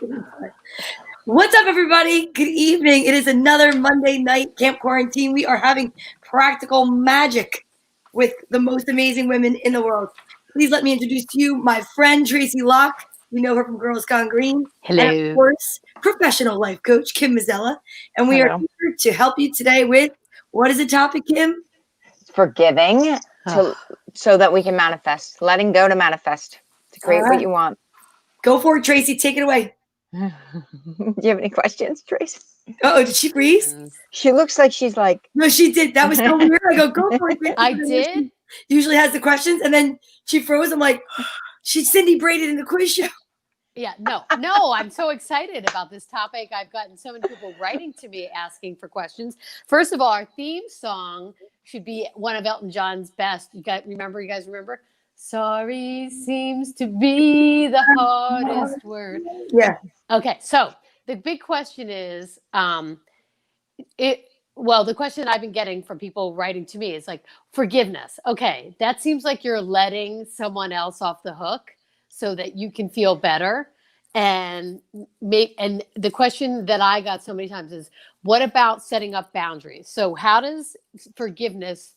What's up, everybody? Good evening. It is another Monday night camp quarantine. We are having practical magic with the most amazing women in the world. Please let me introduce to you my friend, Tracy Locke. You know her from Girls Gone Green. Hello. And of course, professional life coach, Kim Mazzella. And we are here to help you today with, what is the topic, Kim? Forgiving so that we can manifest. Letting go to manifest. To create what you want. Go for it, Tracy. Take it away. Do you have any questions, Tracy? Oh, did she freeze? She looks like she's like... No, she did. That was so weird. I go for it. Tracy. I did. She usually has the questions, and then she froze. I'm like, she's Cindy braided in the quiz show. Yeah, no, I'm so excited about this topic. I've gotten so many people writing to me asking for questions. First of all, our theme song should be one of Elton John's best. You guys remember? Sorry seems to be the hardest word. Yeah. Okay, so the big question is, the question I've been getting from people writing to me is like, forgiveness. Okay, that seems like you're letting someone else off the hook so that you can feel better. And the question that I got so many times is, what about setting up boundaries? So how does forgiveness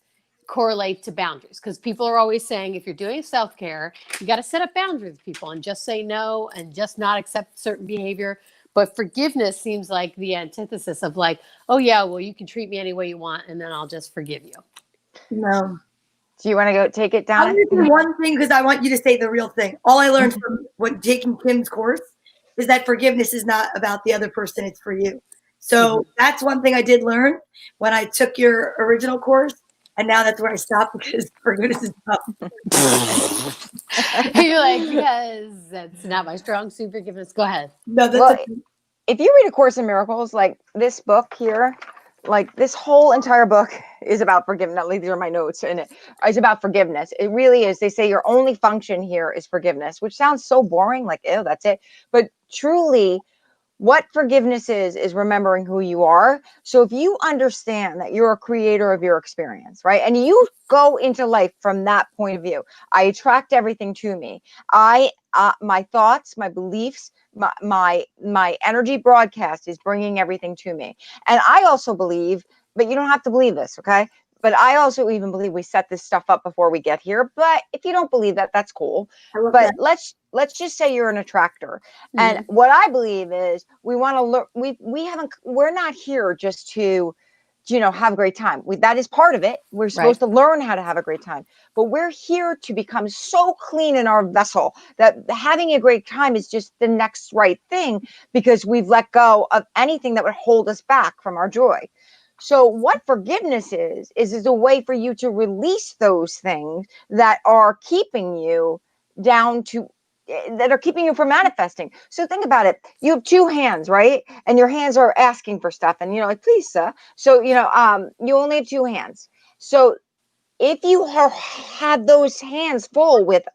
correlate to boundaries? Because people are always saying, if you're doing self-care, you got to set up boundaries with people and just say no and just not accept certain behavior. But forgiveness seems like the antithesis of like, oh yeah, well, you can treat me any way you want and then I'll just forgive you. No. Do you want to go take it, Donna? I'm going to do one thing because I want you to say the real thing. All I learned from taking Kim's course is that forgiveness is not about the other person. It's for you. So that's one thing I did learn when I took your original course. And now that's where I stopped because forgiveness is tough. You're like, yes, that's not my strong suit, forgiveness. Go ahead. No, that's if you read A Course in Miracles, like this book here, like this whole entire book is about forgiveness. At least these are my notes in it. It's about forgiveness. It really is. They say your only function here is forgiveness, which sounds so boring. Like, ew, that's it. But truly, what forgiveness is remembering who you are. So if you understand that you're a creator of your experience, right? And you go into life from that point of view. I attract everything to me. My thoughts, my beliefs, my energy broadcast is bringing everything to me. And I also believe, but you don't have to believe this, okay? But I also even believe we set this stuff up before we get here. But if you don't believe that, that's cool. But let's just say you're an attractor. Mm-hmm. And what I believe is we want to learn. We're not here just to, have a great time. That is part of it. We're supposed to learn how to have a great time. But we're here to become so clean in our vessel that having a great time is just the next right thing because we've let go of anything that would hold us back from our joy. So what forgiveness is a way for you to release those things that are keeping you that are keeping you from manifesting. So think about it. You have two hands, right? And your hands are asking for stuff. And you're like, please, sir. So, you only have two hands. So if you have those hands full with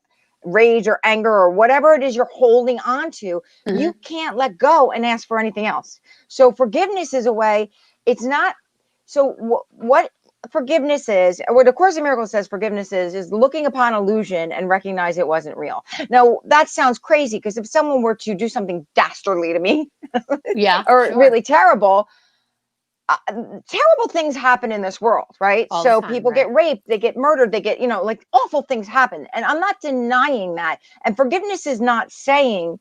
rage or anger or whatever it is you're holding on to, you can't let go and ask for anything else. So forgiveness is a way. It's not. So what forgiveness is, what A Course in Miracles says forgiveness is looking upon illusion and recognize it wasn't real. Now, that sounds crazy because if someone were to do something dastardly to me, really terrible, terrible things happen in this world, right? All so the time, people get raped, they get murdered, they get, like awful things happen. And I'm not denying that. And forgiveness is not saying,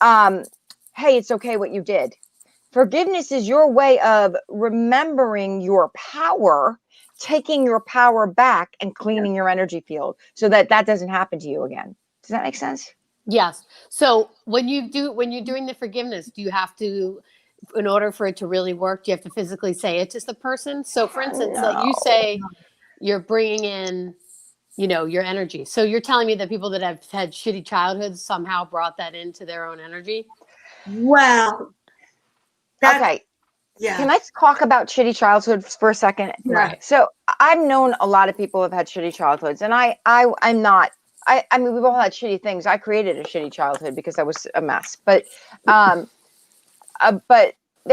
hey, it's okay what you did. Forgiveness is your way of remembering your power, taking your power back and cleaning your energy field so that doesn't happen to you again. Does that make sense? Yes. So when you're doing the forgiveness, do you have to, in order for it to really work, do you have to physically say it to the person? So for instance, like you say, you're bringing in, your energy. So you're telling me that people that have had shitty childhoods somehow brought that into their own energy? Wow. Okay. Yeah. Can I talk about shitty childhoods for a second? Right. So I've known a lot of people who have had shitty childhoods, and I'm not. I mean, we've all had shitty things. I created a shitty childhood because I was a mess. But there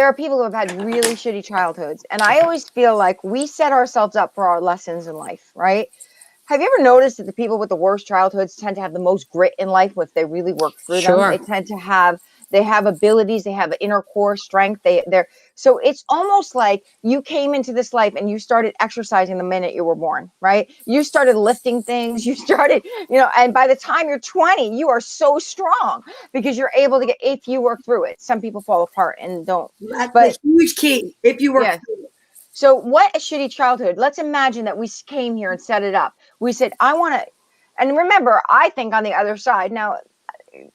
are people who have had really shitty childhoods, and I always feel like we set ourselves up for our lessons in life, right? Have you ever noticed that the people with the worst childhoods tend to have the most grit in life if they really work through them? They tend to have they have abilities, they have inner core strength. They're so it's almost like you came into this life and you started exercising the minute you were born, right? You started lifting things, you started, and by the time you're 20, you are so strong because you're able to get, if you work through it. Some people fall apart and don't. That's But the huge key. If you work yeah. through it. So what a shitty childhood. Let's imagine that we came here and set it up. We said, I want to, and remember, I think on the other side, now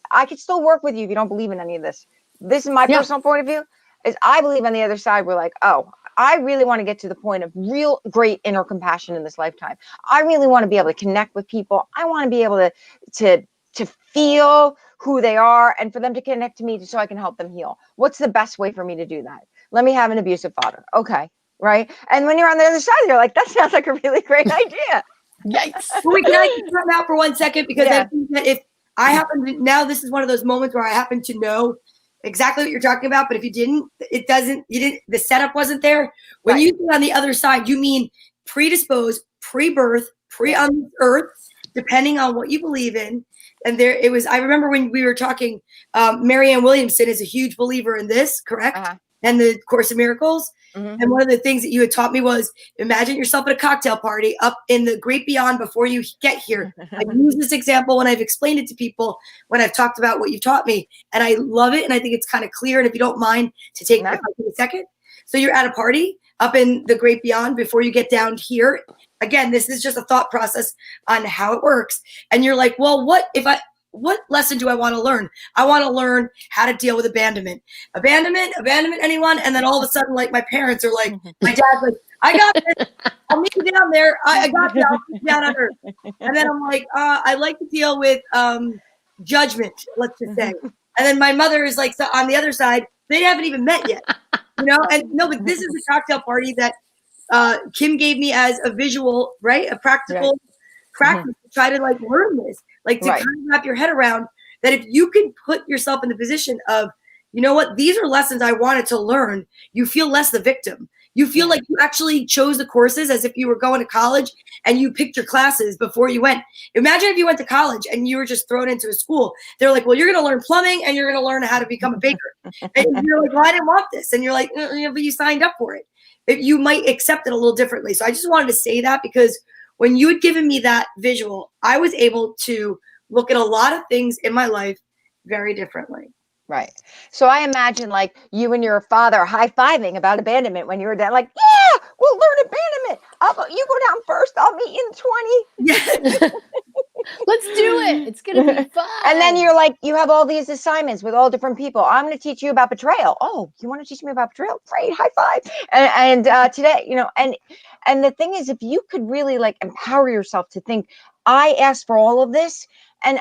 I could still work with you if you don't believe in any of this. This is my personal point of view, is I believe on the other side, we're like, oh, I really want to get to the point of real great inner compassion in this lifetime. I really want to be able to connect with people. I want to be able to feel who they are and for them to connect to me so I can help them heal. What's the best way for me to do that? Let me have an abusive father. Okay. Right. And when you're on the other side, you're like, that sounds like a really great idea. Yikes. Well, can I just come out for 1 second? Because I think that if I happen to, now this is one of those moments where I happen to know exactly what you're talking about, but if you didn't, the setup wasn't there. When you think on the other side, you mean predisposed, pre-birth, on this earth, depending on what you believe in. And there it was, I remember when we were talking, Marianne Williamson is a huge believer in this, correct? And the Course in Miracles. And one of the things that you had taught me was imagine yourself at a cocktail party up in the great beyond before you get here. I use this example when I've explained it to people, when I've talked about what you've taught me. And I love it. And I think it's kind of clear. And if you don't mind to take a second. So you're at a party up in the great beyond before you get down here. Again, this is just a thought process on how it works. And you're like, well, what lesson do I want to learn? I want to learn how to deal with abandonment, anyone? And then all of a sudden, like my parents are like, my dad's like, I got this. I'll meet you down there. I got you. I'll meet you down under. And then I'm like, I like to deal with judgment, let's just say. And then my mother is like, so on the other side, they haven't even met yet, And no, but this is a cocktail party that Kim gave me as a visual, right? A practical practice to try to like learn this, like to kind of wrap your head around that if you can put yourself in the position of, you know what, these are lessons I wanted to learn, you feel less the victim. You feel like you actually chose the courses as if you were going to college and you picked your classes before you went. Imagine if you went to college and you were just thrown into a school. They're like, well, you're going to learn plumbing and you're going to learn how to become a baker. And you're like, well, I didn't want this. And you're like, but you signed up for it. You might accept it a little differently. So I just wanted to say that because when you had given me that visual, I was able to look at a lot of things in my life very differently. Right. So I imagine like you and your father high-fiving about abandonment when you were down, like, yeah, we'll learn abandonment. You go down first. I'll meet you in 20. Yeah. Let's do it. It's going to be fun. And then you're like, you have all these assignments with all different people. I'm going to teach you about betrayal. Oh, you want to teach me about betrayal? Great. High five. And today, and the thing is, if you could really like empower yourself to think, I asked for all of this. And,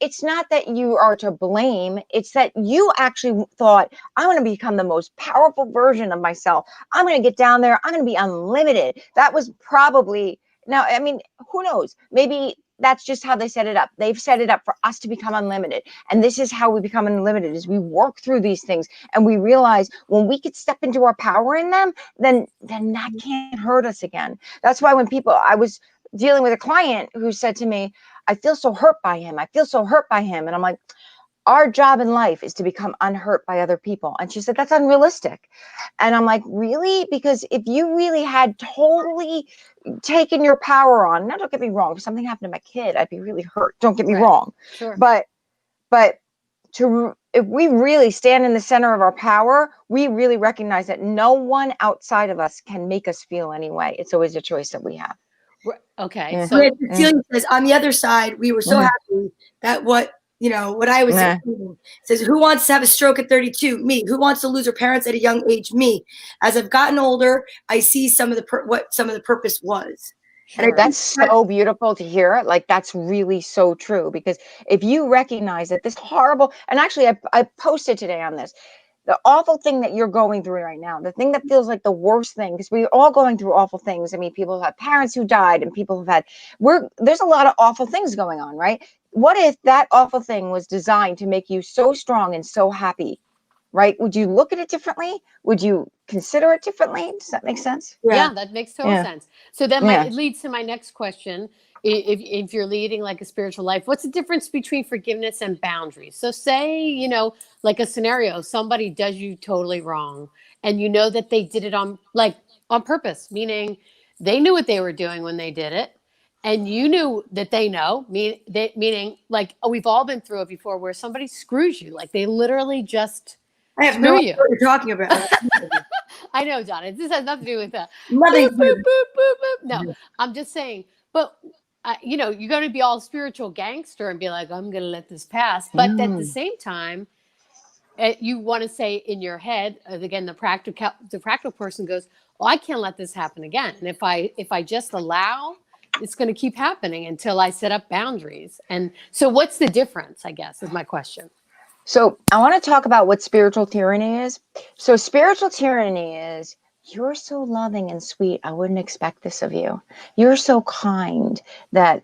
it's not that you are to blame. It's that you actually thought, I want to become the most powerful version of myself. I'm going to get down there. I'm going to be unlimited. That was probably, now, I mean, who knows? Maybe that's just how they set it up. They've set it up for us to become unlimited. And this is how we become unlimited, is we work through these things and we realize when we could step into our power in them, then that can't hurt us again. That's why when I was dealing with a client who said to me, I feel so hurt by him. I feel so hurt by him. And I'm like, our job in life is to become unhurt by other people. And she said, that's unrealistic. And I'm like, really? Because if you really had totally taken your power on, now don't get me wrong, if something happened to my kid, I'd be really hurt. Don't get me wrong. Sure. But if we really stand in the center of our power, we really recognize that no one outside of us can make us feel any way. It's always a choice that we have. Okay. So Cecilia says, on the other side, we were so happy that what I was saying says, who wants to have a stroke at 32? Me. Who wants to lose her parents at a young age? Me. As I've gotten older, I see some of what some of the purpose was. Sure. And that's so beautiful to hear. Like, that's really so true, because if you recognize that this horrible, and actually I posted today on this, the awful thing that you're going through right now, the thing that feels like the worst thing, because we're all going through awful things. I mean, people have parents who died and people have there's a lot of awful things going on, right? What if that awful thing was designed to make you so strong and so happy, right? Would you look at it differently? Would you consider it differently? Does that make sense? Yeah, that makes total sense. So then Yeah. it leads to my next question. If you're leading like a spiritual life, what's the difference between forgiveness and boundaries? So say, like a scenario, somebody does you totally wrong and you know that they did it on purpose, meaning they knew what they were doing when they did it. And you knew that they know, meaning like, we've all been through it before where somebody screws you. Like they literally just I have no screw idea you. what you're talking about. I know, Donna. This has nothing to do with that. Nothing. Boop, boop, boop, boop, boop. No, I'm just saying. But you're going to be all spiritual gangster and be like, I'm going to let this pass. But at the same time, you want to say in your head, again, the practical person goes, "Oh, I can't let this happen again. And if I just allow, it's going to keep happening until I set up boundaries." And so, what's the difference? I guess is my question. So I want to talk about what spiritual tyranny is. So spiritual tyranny is, you're so loving and sweet. I wouldn't expect this of you. You're so kind that,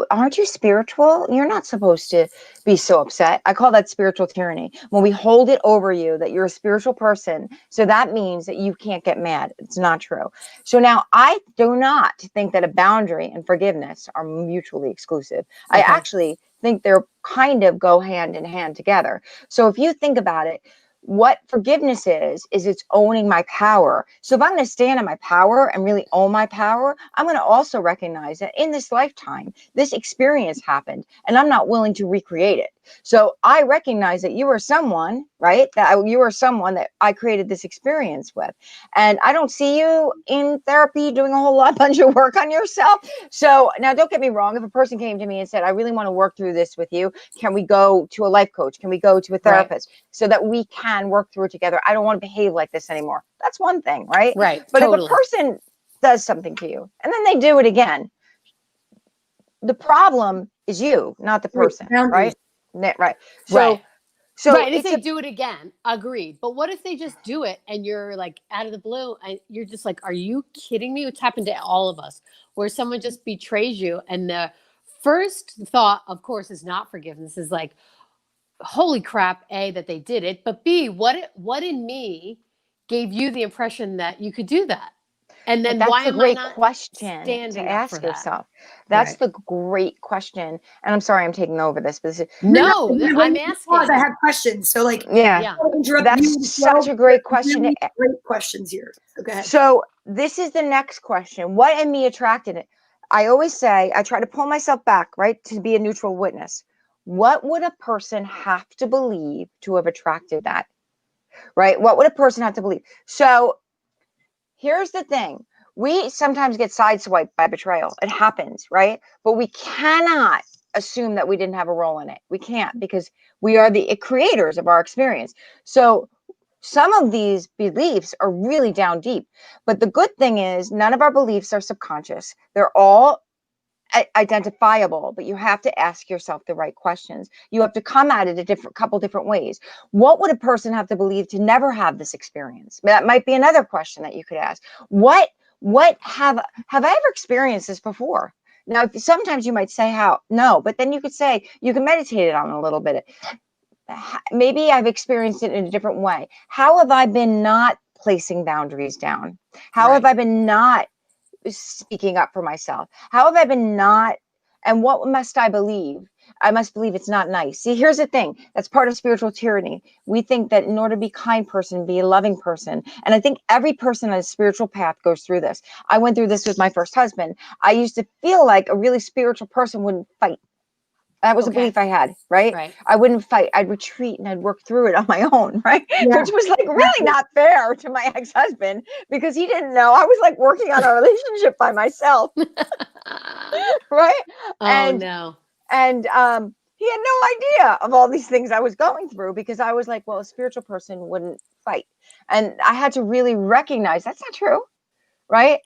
aren't you spiritual? You're not supposed to be so upset. I call that spiritual tyranny. When we hold it over you that you're a spiritual person, so that means that you can't get mad. It's not true. So now I do not think that a boundary and forgiveness are mutually exclusive. Okay. I actually think they're kind of go hand in hand together. So if you think about it, what forgiveness is it's owning my power. So if I'm going to stand in my power and really own my power, I'm going to also recognize that in this lifetime, this experience happened and I'm not willing to recreate it. So I recognize that you are someone, right? You are someone that I created this experience with. And I don't see you in therapy doing a whole bunch of work on yourself. So now don't get me wrong. If a person came to me and said, I really want to work through this with you, can we go to a life coach? Can we go to a therapist so that we can work through it together? I don't want to behave like this anymore. That's one thing, right? Right. But Totally. if a person does something to you and then they do it again, the problem is you, not the person, Boundaries. right? Right. Right. So right. And if it's they do it again, agreed. But what if they just do it and you're like out of the blue and you're just like, are you kidding me? It's happened to all of us where someone just betrays you. And the first thought, of course, is not forgiveness, is like, holy crap, A, that they did it. But B, what in me gave you the impression that you could do that? And But then that's why a am I great not question to standing up for ask that? yourself. That's Right. the great question. And I'm sorry I'm taking over this, but No, I'm Pause. I asking. have questions. So, like, yeah, Yeah. I don't wanna interrupt you. that's such a great question to Really great questions here. So go ahead. So this is the next question. What in me attracted it? I always say, I try to pull myself back, right, to be a neutral witness. What would a person have to believe to have attracted that? Right? What would a person have to believe? So here's the thing. We sometimes get sideswiped by betrayal. It happens, right? But we cannot assume that we didn't have a role in it. We can't, because we are the creators of our experience. So some of these beliefs are really down deep. But the good thing is none of our beliefs are subconscious. They're all identifiable, but you have to ask yourself the right questions. You have to come at it a couple different ways. What would a person have to believe to never have this experience? That might be another question that you could ask. What have I ever experienced this before? Now, sometimes you might say how no, but then you could say you can meditate it on a little bit. Maybe I've experienced it in a different way. How have I been not placing boundaries down? How have I been not speaking up for myself? How have I been not? And what must I believe? I must believe it's not nice. See, here's the thing. That's part of spiritual tyranny. We think that in order to be a kind person, be a loving person. And I think every person on a spiritual path goes through this. I went through this with my first husband. I used to feel like a really spiritual person wouldn't fight. That was a belief I had, right? Right. I wouldn't fight. I'd retreat and I'd work through it on my own, right? Yeah. Which was like really not fair to my ex-husband because he didn't know. I was like working on a relationship by myself, right? Oh no. And he had no idea of all these things I was going through because I was like, well, a spiritual person wouldn't fight. And I had to really recognize that's not true, right?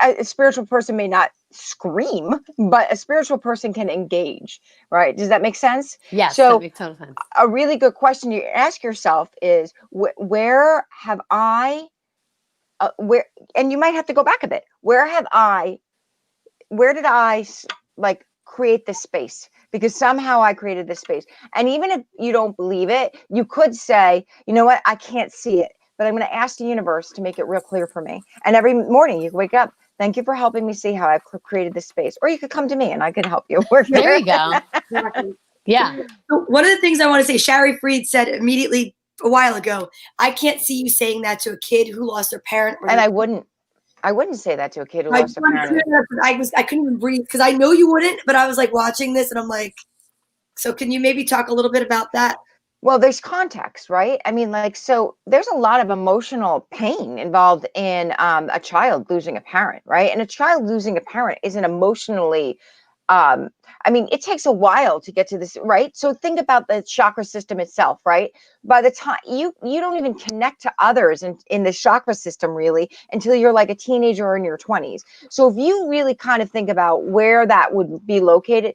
A spiritual person may not scream, but a spiritual person can engage, right? Does that make sense? Yes, that So makes total sense. a really good question you ask yourself is where have I where, and you might have to go back a bit, where did I like create this space? because somehow I created this space. And even if you don't believe it, you could say, you know what, I can't see it, but I'm going to ask the universe to make it real clear for me. And every morning you wake up, thank you for helping me see how I've created this space. Or you could come to me and I could help you work There you go. Exactly. Yeah. So one of the things I want to say, Shari Freed said immediately a while ago, I can't see you saying that to a kid who lost their parent. And I wouldn't say that to a kid who I lost a parent. I couldn't even breathe because I know you wouldn't, but I was like watching this and I'm like, so can you maybe talk a little bit about that? Well, there's context, right? I mean, like, so there's a lot of emotional pain involved in a child losing a parent, right? And a child losing a parent isn't emotionally, I mean, it takes a while to get to this, right? So think about the chakra system itself, right? By the time you don't even connect to others in the chakra system really until you're like a teenager or in your 20s. So if you really kind of think about where that would be located,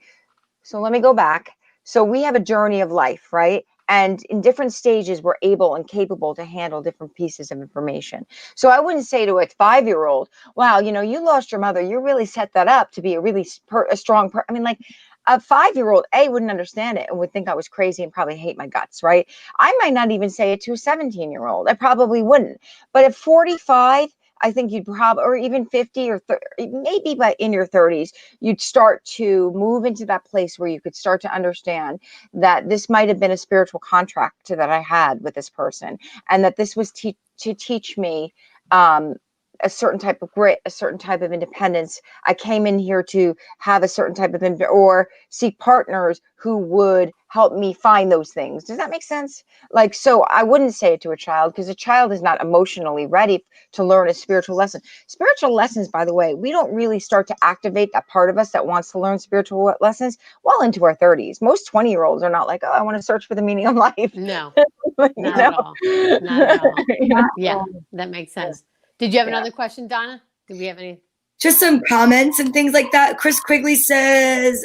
so let me go back. So we have a journey of life, right? And in different stages, we're able and capable to handle different pieces of information. So I wouldn't say to a 5-year-old, wow, you know, you lost your mother. You really set that up to be a really strong person. I mean, like a 5-year-old, wouldn't understand it and would think I was crazy and probably hate my guts, right? I might not even say it to a 17-year-old. I probably wouldn't. But at 45, I think you'd probably, or even 50 or maybe by in your 30s, you'd start to move into that place where you could start to understand that this might have been a spiritual contract that I had with this person, and that this was to teach me a certain type of grit, a certain type of independence. I came in here to have a certain type of or seek partners who would help me find those things. Does that make sense? Like, so I wouldn't say it to a child because a child is not emotionally ready to learn a spiritual lesson. Spiritual lessons, by the way, we don't really start to activate that part of us that wants to learn spiritual lessons well into our 30s. Most 20-year-olds are not like, oh, I want to search for the meaning of life. No, Like, not at all. Not at all. Yeah. Yeah, that makes sense. Did you have another question, Donna? Did we have any? Just some comments and things like that. Chris Quigley says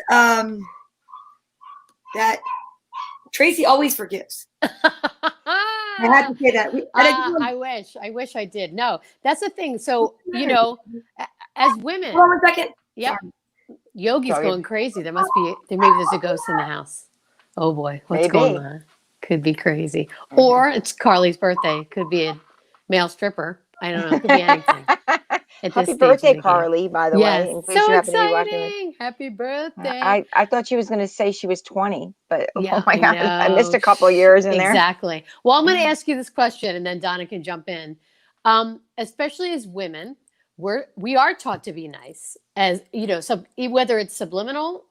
that Tracy always forgives. I had to say that. I wish I did. No, that's the thing. So, you know, as women, hold on 1 second. yep, Yogi's Sorry. going crazy. Maybe there's a ghost in the house. Oh boy, what's Maybe. going on? Could be crazy. Or it's Carly's birthday. Could be a male stripper. I don't know. Could be anything. Happy birthday, Carly, by the Yes. way. In case So you happen to be watching this. exciting. Happy birthday. I thought she was going to say she was 20, but Yeah, oh my God, I missed know. a couple of years in there. Exactly. Well, I'm going to ask you this question and then Donna can jump in. Especially as women, we are taught to be nice, as you know, so whether it's subliminal,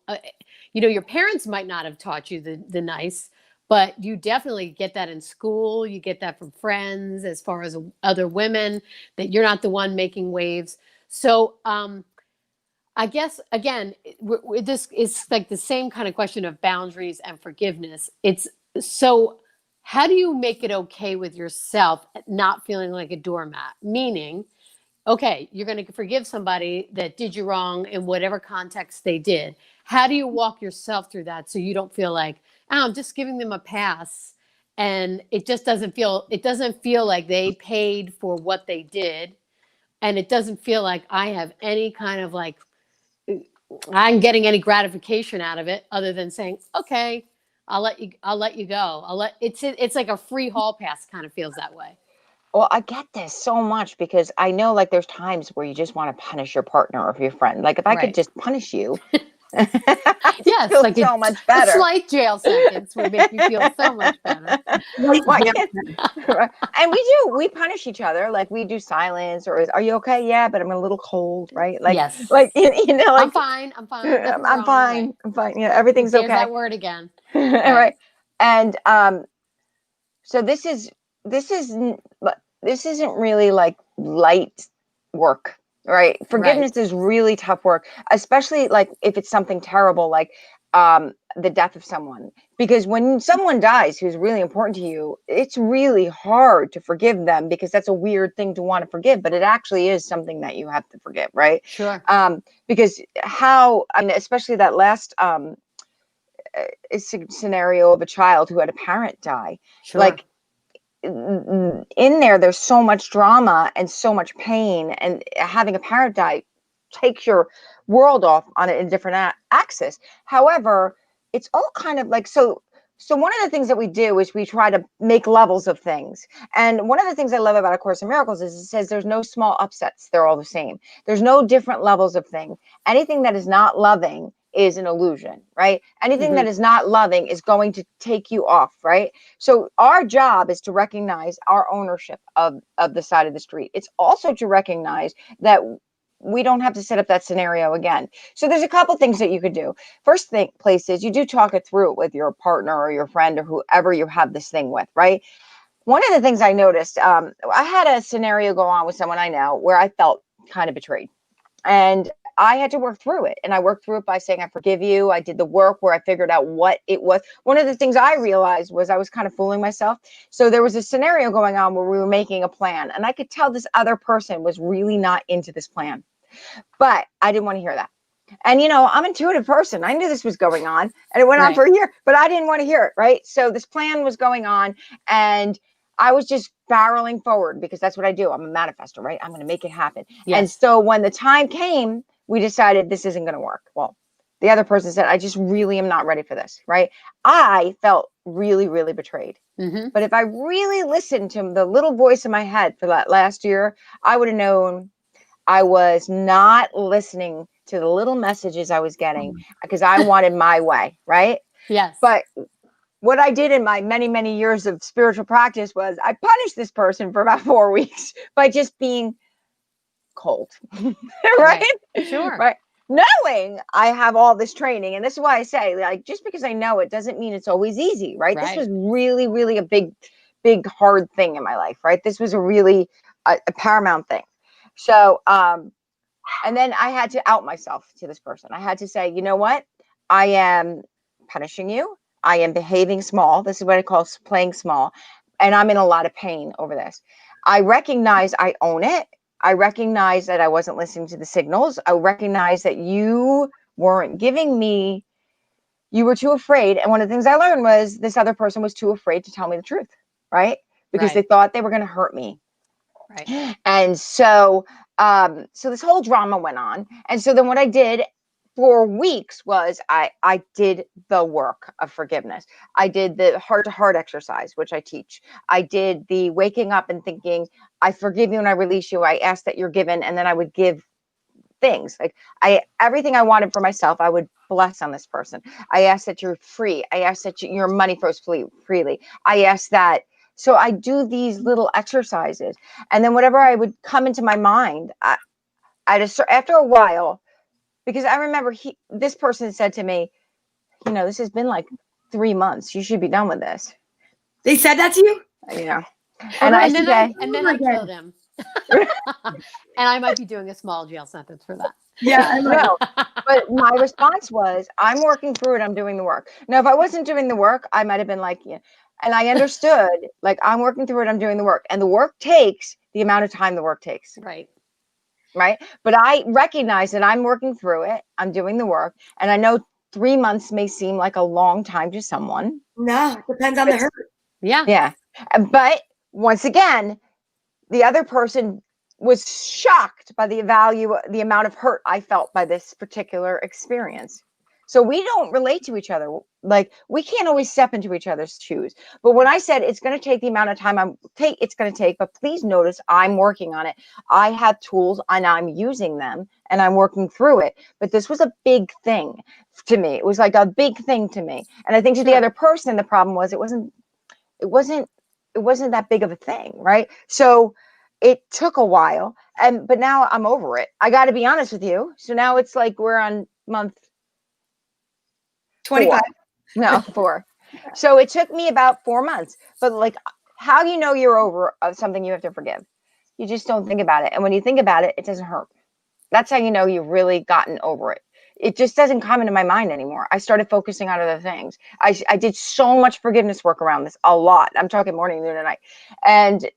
you know, your parents might not have taught you the nice, but you definitely get that in school. You get that from friends, as far as other women, that you're not the one making waves. So, I guess again, this is like the same kind of question of boundaries and forgiveness. It's so, how do you make it okay with yourself not feeling like a doormat? Meaning, okay, you're going to forgive somebody that did you wrong in whatever context they did. How do you walk yourself through that so you don't feel like, oh, I'm just giving them a pass, and it doesn't feel like they paid for what they did, and it doesn't feel like I have any kind of like I'm getting any gratification out of it other than saying, okay, I'll let you go. It's like a free hall pass, kind of feels that way. Well, I get this so much because I know like there's times where you just want to punish your partner or your friend. Like if I could just punish you, yes, feel like so much better. A slight jail sentence would make you feel so much better. And we punish each other. Like we do silence or are you okay? Yeah, but I'm a little cold, right? Like, yes. like, you know, like I'm fine. I'm fine. I'm fine. Yeah, everything's There's okay. that word again. Right. And so this isn't really like light work, right? Forgiveness is really tough work, especially like if it's something terrible like the death of someone. Because when someone dies who's really important to you, it's really hard to forgive them because that's a weird thing to want to forgive, but it actually is something that you have to forgive, right? Sure. Because especially that last scenario of a child who had a parent die. Sure. Like in there's so much drama and so much pain, and having a parent die takes your world off on a different axis. However, it's all kind of like, so one of the things that we do is we try to make levels of things. And one of the things I love about A Course in Miracles is it says there's no small upsets. They're all the same. There's no different levels of thing. Anything that is not loving is an illusion, right? Anything that is not loving is going to take you off, right? So our job is to recognize our ownership of the side of the street. It's also to recognize that we don't have to set up that scenario again. So there's a couple things that you could do. First thing, place is you do talk it through with your partner or your friend or whoever you have this thing with, right? One of the things I noticed, I had a scenario go on with someone I know where I felt kind of betrayed. And I had to work through it. And I worked through it by saying, I forgive you. I did the work where I figured out what it was. One of the things I realized was I was kind of fooling myself. So there was a scenario going on where we were making a plan. And I could tell this other person was really not into this plan. But I didn't want to hear that. And, you know, I'm an intuitive person. I knew this was going on and it went on for a year, but I didn't want to hear it. Right. So this plan was going on and I was just barreling forward because that's what I do. I'm a manifestor, right? I'm going to make it happen. Yes. And so when the time came, we decided this isn't going to work. Well, the other person said, I just really am not ready for this. Right. I felt really, really betrayed. But if I really listened to the little voice in my head for that last year, I would have known I was not listening to the little messages I was getting because I wanted my way, right? Yes. But what I did in my many, many years of spiritual practice was I punished this person for about 4 weeks by just being cold, right? Sure. Right. Knowing I have all this training. And this is why I say, like, just because I know it doesn't mean it's always easy, right? This was really, really a big, big, hard thing in my life, right? This was a really a paramount thing. So, and then I had to out myself to this person. I had to say, you know what? I am punishing you. I am behaving small. This is what I call playing small. And I'm in a lot of pain over this. I recognize I own it. I recognize that I wasn't listening to the signals. I recognize that you weren't giving me, you were too afraid. And one of the things I learned was this other person was too afraid to tell me the truth, right? Because they thought they were going to hurt me. Right. And so, so this whole drama went on. And so then what I did for weeks was I did the work of forgiveness. I did the heart-to-heart exercise, which I teach. I did the waking up and thinking, I forgive you and I release you. I ask that you're given. And then I would give things like everything I wanted for myself, I would bless on this person. I ask that you're free. I ask that your money flows freely. I ask that. So I do these little exercises, and then whatever I would come into my mind, I just after a while, because I remember this person said to me, you know, this has been like 3 months. You should be done with this. They said that to you? Yeah. And I then I killed him. And I might be doing a small jail sentence for that. Yeah, I know. But my response was, I'm working through it. I'm doing the work. Now, if I wasn't doing the work, I might have been like, yeah. And I understood, like, I'm working through it. I'm doing the work. And the work takes the amount of time the work takes. Right. Right. But I recognize that I'm working through it. I'm doing the work. And I know 3 months may seem like a long time to someone. No, it depends on the hurt. Yeah. Yeah. But once again, the other person was shocked by the amount of hurt I felt by this particular experience. So we don't relate to each other. Like, we can't always step into each other's shoes. But when I said it's going to take the amount of time it's going to take, but please notice I'm working on it. I have tools and I'm using them and I'm working through it. But this was a big thing to me. It was like a big thing to me. And I think to the other person, the problem was it wasn't that big of a thing, right? So it took a while, but now I'm over it. I got to be honest with you. So now it's like we're on month 25. 4. No, 4. So it took me about 4 months. But like, how do you know you're over something you have to forgive? You just don't think about it. And when you think about it, it doesn't hurt. That's how you know you've really gotten over it. It just doesn't come into my mind anymore. I started focusing on other things. I did so much forgiveness work around this, a lot. I'm talking morning, noon, and night. And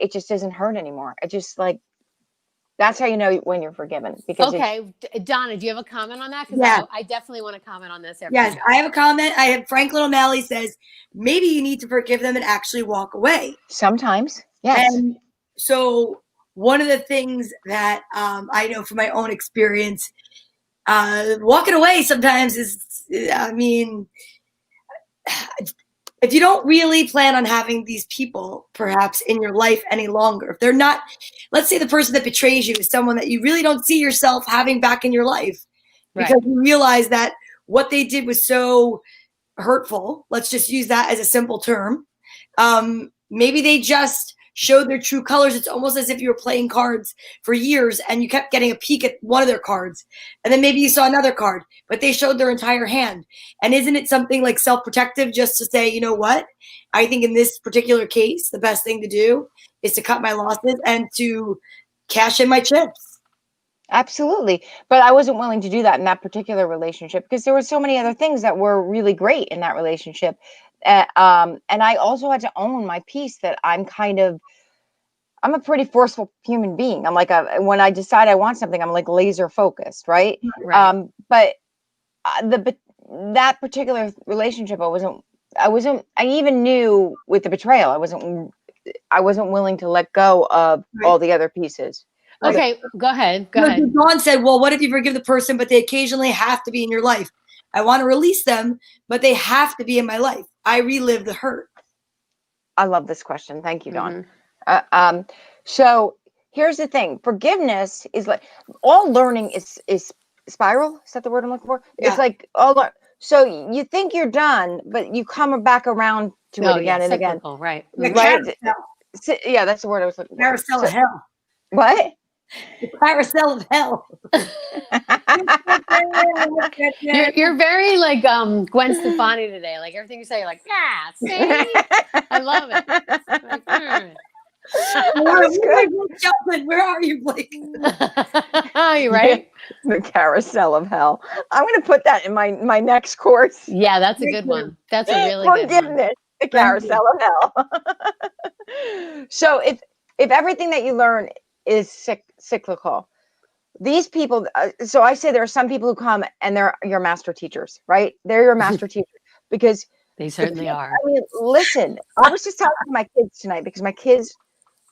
it just doesn't hurt anymore. It just like, that's how you know when you're forgiven. Because Donna, do you have a comment on that? Because yeah. I definitely want to comment on this. Yes, I have a comment. I have Frank Little Malley says, maybe you need to forgive them and actually walk away. Sometimes, yes. And so one of the things that I know from my own experience Walking away sometimes is, I mean, if you don't really plan on having these people perhaps in your life any longer, if they're not, let's say the person that betrays you is someone that you really don't see yourself having back in your life because Right. you realize that what they did was so hurtful. Let's just use that as a simple term. Maybe they just showed their true colors. It's almost as if you were playing cards for years and you kept getting a peek at one of their cards. And then maybe you saw another card, but they showed their entire hand. And isn't it something like self-protective just to say, you know what? I think in this particular case, the best thing to do is to cut my losses and to cash in my chips. Absolutely. But I wasn't willing to do that in that particular relationship because there were so many other things that were really great in that relationship. And I also had to own my piece that I'm a pretty forceful human being. I'm like, when I decide I want something, I'm like laser focused. Right. Right. But that particular relationship, I even knew with the betrayal, I wasn't willing to let go of all the other pieces. Like, Okay, go ahead. Go ahead. Dawn said, well, what if you forgive the person, but they occasionally have to be in your life? I want to release them, but they have to be in my life. I relive the hurt. I love this question. Thank you, Dawn. Mhm. So here's the thing. Forgiveness is like all learning is spiral. Is that the word I'm looking for? Yeah. It's like so you think you're done, but you come back around to it again and again. Cyclical, right. The Right? carousel. Yeah, that's the word I was looking for. Carousel of hell. What? The carousel of hell. You're very like Gwen Stefani today. Like everything you say, you're like, yeah, see? I love it. Like, Where are you, Blake? you right? The carousel of hell. I'm going to put that in my next course. Yeah, that's a good one. That's a really good one. Forgiveness, the carousel of hell. So if everything that you learn is cyclical, these people, so I say there are some people who come and they're your master teachers, right? They're your master teachers because They certainly are. I mean, listen, I was just talking to my kids tonight because my kids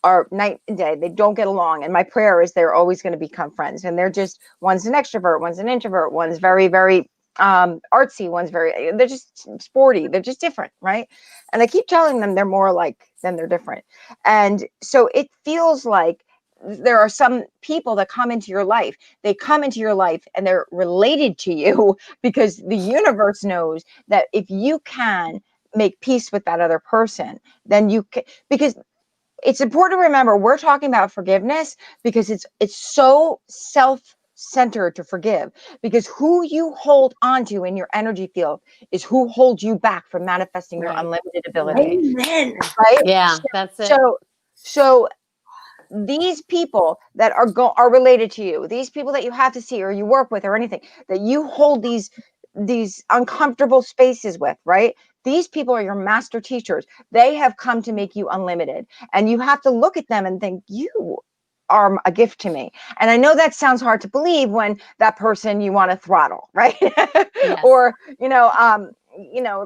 are night and day. They don't get along. And my prayer is they're always going to become friends. And they're just, one's an extrovert, one's an introvert, one's very, very artsy, they're just sporty. They're just different, right? And I keep telling them they're more alike than they're different. And so it feels like there are some people that come into your life. They come into your life and they're related to you because the universe knows that if you can make peace with that other person, then you can, because it's important to remember we're talking about forgiveness because it's so self-centered to forgive, because who you hold onto in your energy field is who holds you back from manifesting your unlimited ability. Amen. Right? Yeah, that's it. So these people that are related to you, these people that you have to see or you work with or anything, that you hold these uncomfortable spaces with, right? These people are your master teachers. They have come to make you unlimited. And you have to look at them and think, you are a gift to me. And I know that sounds hard to believe when that person you want to throttle, right? Yes. Or,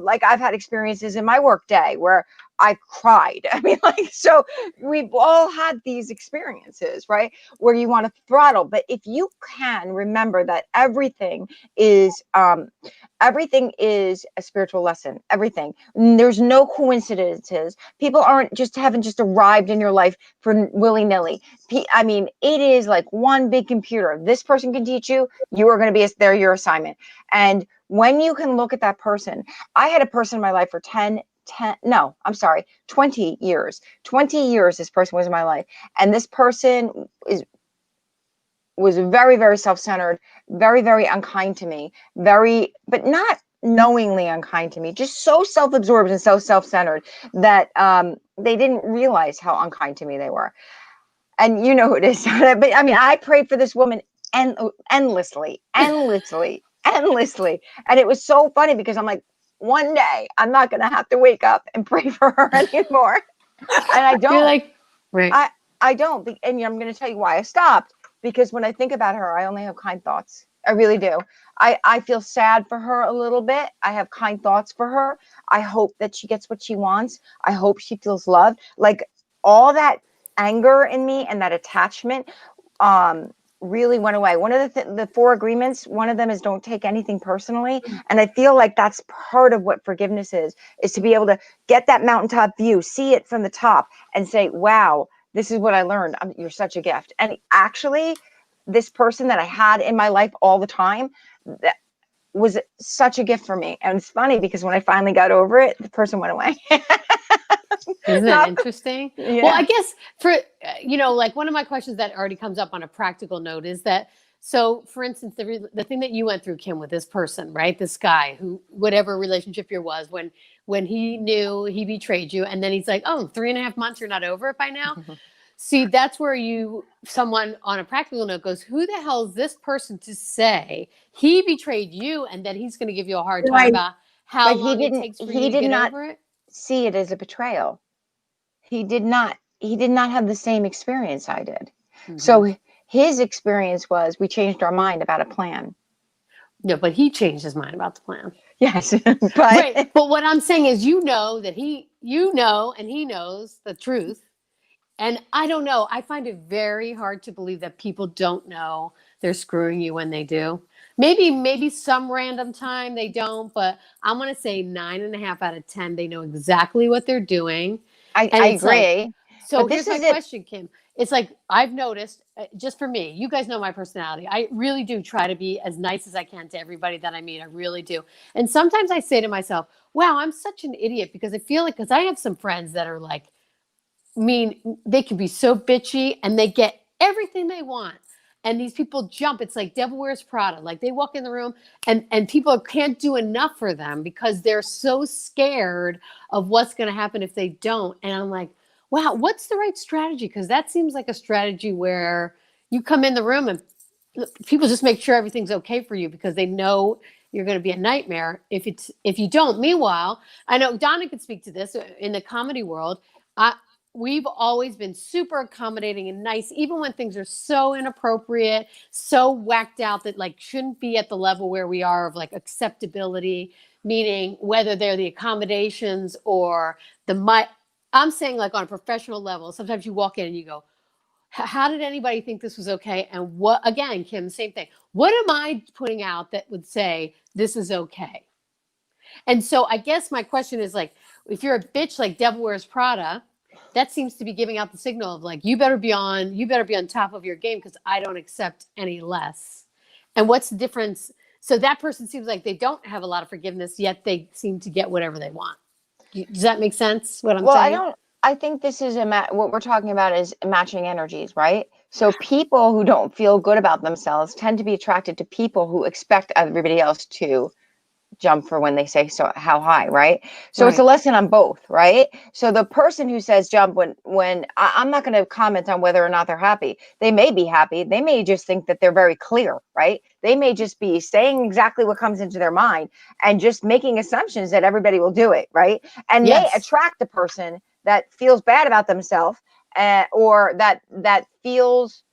like I've had experiences in my work day where I cried. I mean, like, so we've all had these experiences, right? Where you want to throttle. But if you can remember that everything is a spiritual lesson, everything. There's no coincidences. People haven't just arrived in your life for willy-nilly. I mean, it is like one big computer. This person can teach you. You are going to be they're your assignment. And when you can look at that person, I had a person in my life for 20 years. 20 years this person was in my life. And this person was very, very self-centered, very, very unkind to me, but not knowingly unkind to me, just so self-absorbed and so self-centered that they didn't realize how unkind to me they were. And you know who it is. But I mean, I prayed for this woman endlessly. And it was so funny because I'm like, one day I'm not going to have to wake up and pray for her anymore. And I don't. You're like, right. I don't. And I'm going to tell you why I stopped. Because when I think about her, I only have kind thoughts. I really do. I feel sad for her a little bit. I have kind thoughts for her. I hope that she gets what she wants. I hope she feels loved. Like all that anger in me and that attachment really went away. One of the 4 agreements, one of them is don't take anything personally. And I feel like that's part of what forgiveness is to be able to get that mountaintop view, see it from the top and say, wow, this is what I learned. You're such a gift. And actually, this person that I had in my life all the time, that was such a gift for me. And it's funny because when I finally got over it, the person went away. Isn't that interesting? Yeah. Well, I guess for, like one of my questions that already comes up on a practical note is that, so for instance, the thing that you went through, Kim, with this person, right? This guy who, whatever relationship your was, when he knew he betrayed you, and then he's like, oh, 3.5 months, you're not over it by now. See, that's where someone on a practical note goes, who the hell is this person to say he betrayed you and then he's going to give you a hard time about how long it takes for you to get over it? See it as a betrayal. He did not have the same experience I did. Mm-hmm. So his experience was we changed our mind about a plan. No, but he changed his mind about the plan. Yes. But right. But what I'm saying is, that and he knows the truth. And I don't know. I find it very hard to believe that people don't know they're screwing you when they do. Maybe some random time they don't, but I'm going to say 9.5 out of 10, they know exactly what they're doing. I agree. So here's my question, Kim. It's like, I've noticed, just for me, you guys know my personality. I really do try to be as nice as I can to everybody that I meet. I really do. And sometimes I say to myself, wow, I'm such an idiot, because I feel like, because I have some friends that are like, they can be so bitchy and they get everything they want. And these people jump. It's like Devil Wears Prada. Like they walk in the room and people can't do enough for them because they're so scared of what's going to happen if they don't. And I'm like, wow, what's the right strategy? Because that seems like a strategy where you come in the room and people just make sure everything's okay for you because they know you're going to be a nightmare if you don't. Meanwhile, I know Donna could speak to this in the comedy world. We've always been super accommodating and nice, even when things are so inappropriate, so whacked out that like shouldn't be at the level where we are of like acceptability, meaning whether they're the accommodations or I'm saying like on a professional level, sometimes you walk in and you go, how did anybody think this was okay? And what, again, Kim, same thing. What am I putting out that would say this is okay? And so I guess my question is like, if you're a bitch like Devil Wears Prada, that seems to be giving out the signal of like, you better be on top of your game because I don't accept any less. And what's the difference? So that person seems like they don't have a lot of forgiveness, yet they seem to get whatever they want. Does that make sense? What I'm saying? I think this is what we're talking about is matching energies, right? So people who don't feel good about themselves tend to be attracted to people who expect everybody else to jump for when they say so how high, right? So It's a lesson on both, right? So the person who says jump when I'm not going to comment on whether or not they're happy. They may be happy. They may just think that they're very clear, right? They may just be saying exactly what comes into their mind and just making assumptions that everybody will do it, right? And may attract the person that feels bad about themselves or that feels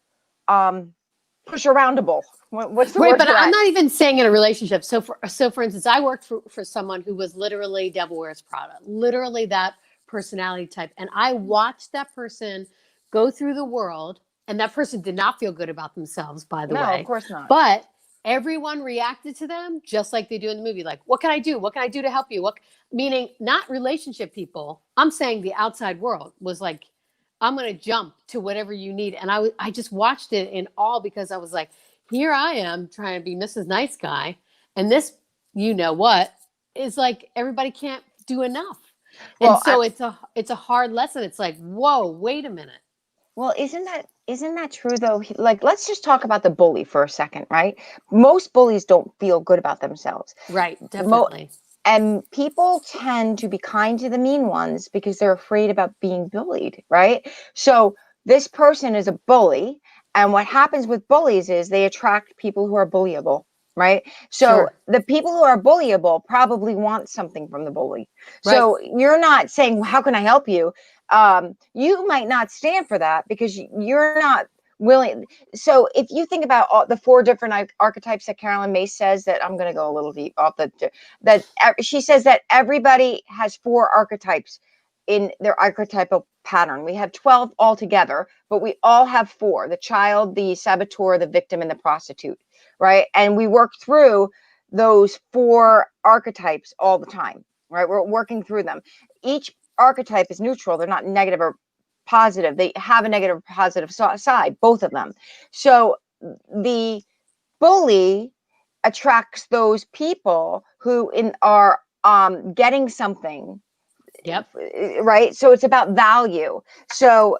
push aroundable. What's the word? But I'm not even saying in a relationship. So for instance, I worked for someone who was literally Devil Wears Prada, literally that personality type. And I watched that person go through the world, and that person did not feel good about themselves, by the way. No, of course not. But everyone reacted to them just like they do in the movie. Like, what can I do? What can I do to help you? Meaning not relationship people. I'm saying the outside world was like, I'm going to jump to whatever you need. And I just watched it in awe because I was like, here I am trying to be Mrs. Nice Guy. And this, is like, everybody can't do enough. Well, and so it's a hard lesson. It's like, whoa, wait a minute. Well, isn't that true though? Like, let's just talk about the bully for a second, right? Most bullies don't feel good about themselves. Right. Definitely. And people tend to be kind to the mean ones because they're afraid about being bullied, right? So this person is a bully. And what happens with bullies is they attract people who are bullyable, right? So the people who are bullyable probably want something from the bully. Right. So you're not saying, well, how can I help you? You might not stand for that because you're not willing. So if you think about all the 4 different archetypes that Carolyn Mace says, that I'm going to go a little deep off that she says that everybody has 4 archetypes in their archetypal pattern. We have 12 altogether, but we all have 4: the child, the saboteur, the victim, and the prostitute, right? And we work through those 4 archetypes all the time, right? We're working through them. Each archetype is neutral. They're not negative or positive. They have a negative or positive side, both of them. So the bully attracts those people who are getting something. Yep. Right. So it's about value. So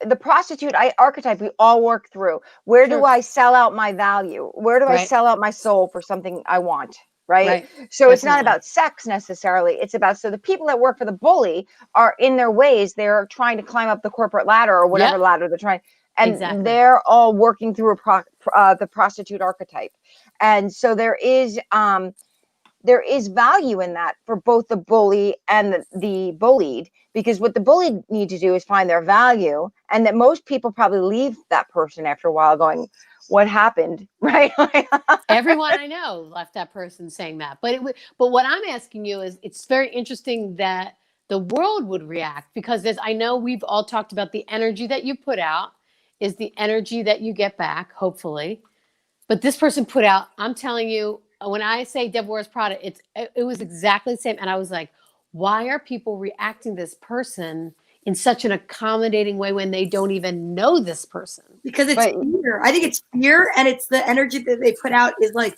the prostitute archetype, we all work through. Where do I sell out my value? Where do I sell out my soul for something I want? Right. So it's not about sex necessarily. It's about, so the people that work for the bully are in their ways. They're trying to climb up the corporate ladder or whatever ladder they're trying. And they're all working through the prostitute archetype. And so there is value in that for both the bully and the bullied, because what the bullied need to do is find their value, and that most people probably leave that person after a while going, what happened? Right. Everyone I know left that person saying that. But what I'm asking you is, it's very interesting that the world would react, because I know we've all talked about the energy that you put out is the energy that you get back, hopefully. But this person put out, I'm telling you, when I say Devil Wears Prada, it was exactly the same. And I was like, why are people reacting to this person in such an accommodating way when they don't even know this person? Because it's fear. I think it's fear, and it's the energy that they put out is like,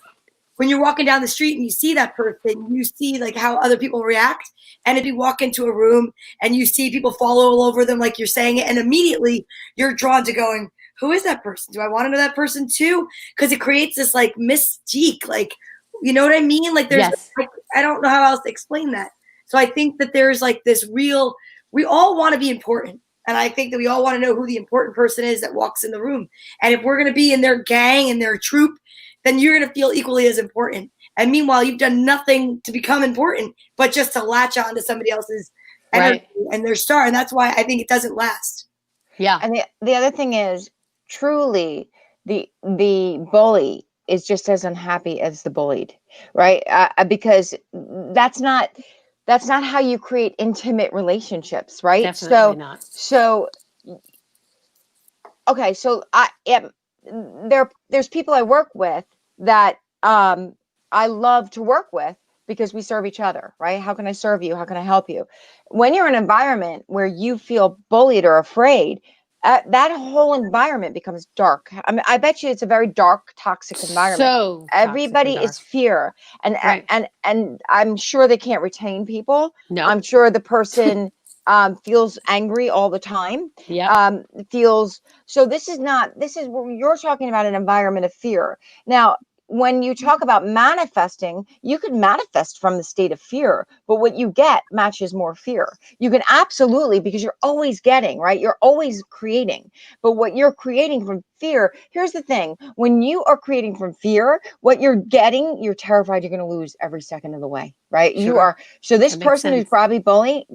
when you're walking down the street and you see that person, you see like how other people react. And if you walk into a room and you see people fall all over them, like you're saying it, and immediately you're drawn to going, who is that person? Do I want to know that person too? Because it creates this like mystique, like, you know what I mean? Like there's, like, I don't know how else to explain that. So I think that there's like this real, we all want to be important. And I think that we all want to know who the important person is that walks in the room. And if we're going to be in their gang and their troop, then you're going to feel equally as important. And meanwhile, you've done nothing to become important, but just to latch on to somebody else's energy and their star. And that's why I think it doesn't last. Yeah. And the other thing is, truly, the bully is just as unhappy as the bullied, right? Because that's not how you create intimate relationships, right? Definitely not. So okay, so there's people I work with that I love to work with because we serve each other, right? How can I serve you? How can I help you? When you're in an environment where you feel bullied or afraid, that whole environment becomes dark. I mean, I bet you it's a very dark, toxic environment. So everybody is fear, and I'm sure they can't retain people. No, I'm sure the person feels angry all the time. Yeah, feels so. This is what you're talking about, an environment of fear. Now, when you talk about manifesting, you could manifest from the state of fear, but what you get matches more fear. You can absolutely, because you're always getting, right? You're always creating. But what you're creating from fear, here's the thing. When you are creating from fear, what you're getting, you're terrified you're going to lose every second of the way, right? Sure. You are. So this person who's probably bullied,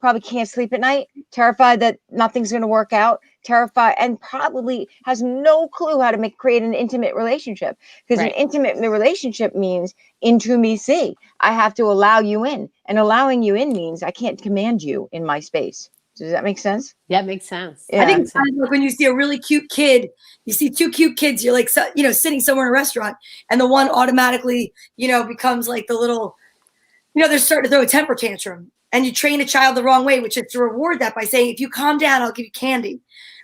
probably can't sleep at night, terrified that nothing's going to work out, terrified, and probably has no clue how to create an intimate relationship, because an intimate relationship means intimacy. I have to allow you in, and allowing you in means I can't command you in my space. Does that make sense? Yeah, it makes sense. Yeah. I think it's kind of like when you see a really cute kid, you see 2 cute kids, you're like, sitting somewhere in a restaurant, and the one automatically, becomes like the little, they're starting to throw a temper tantrum, and you train a child the wrong way, which is to reward that by saying, if you calm down, I'll give you candy.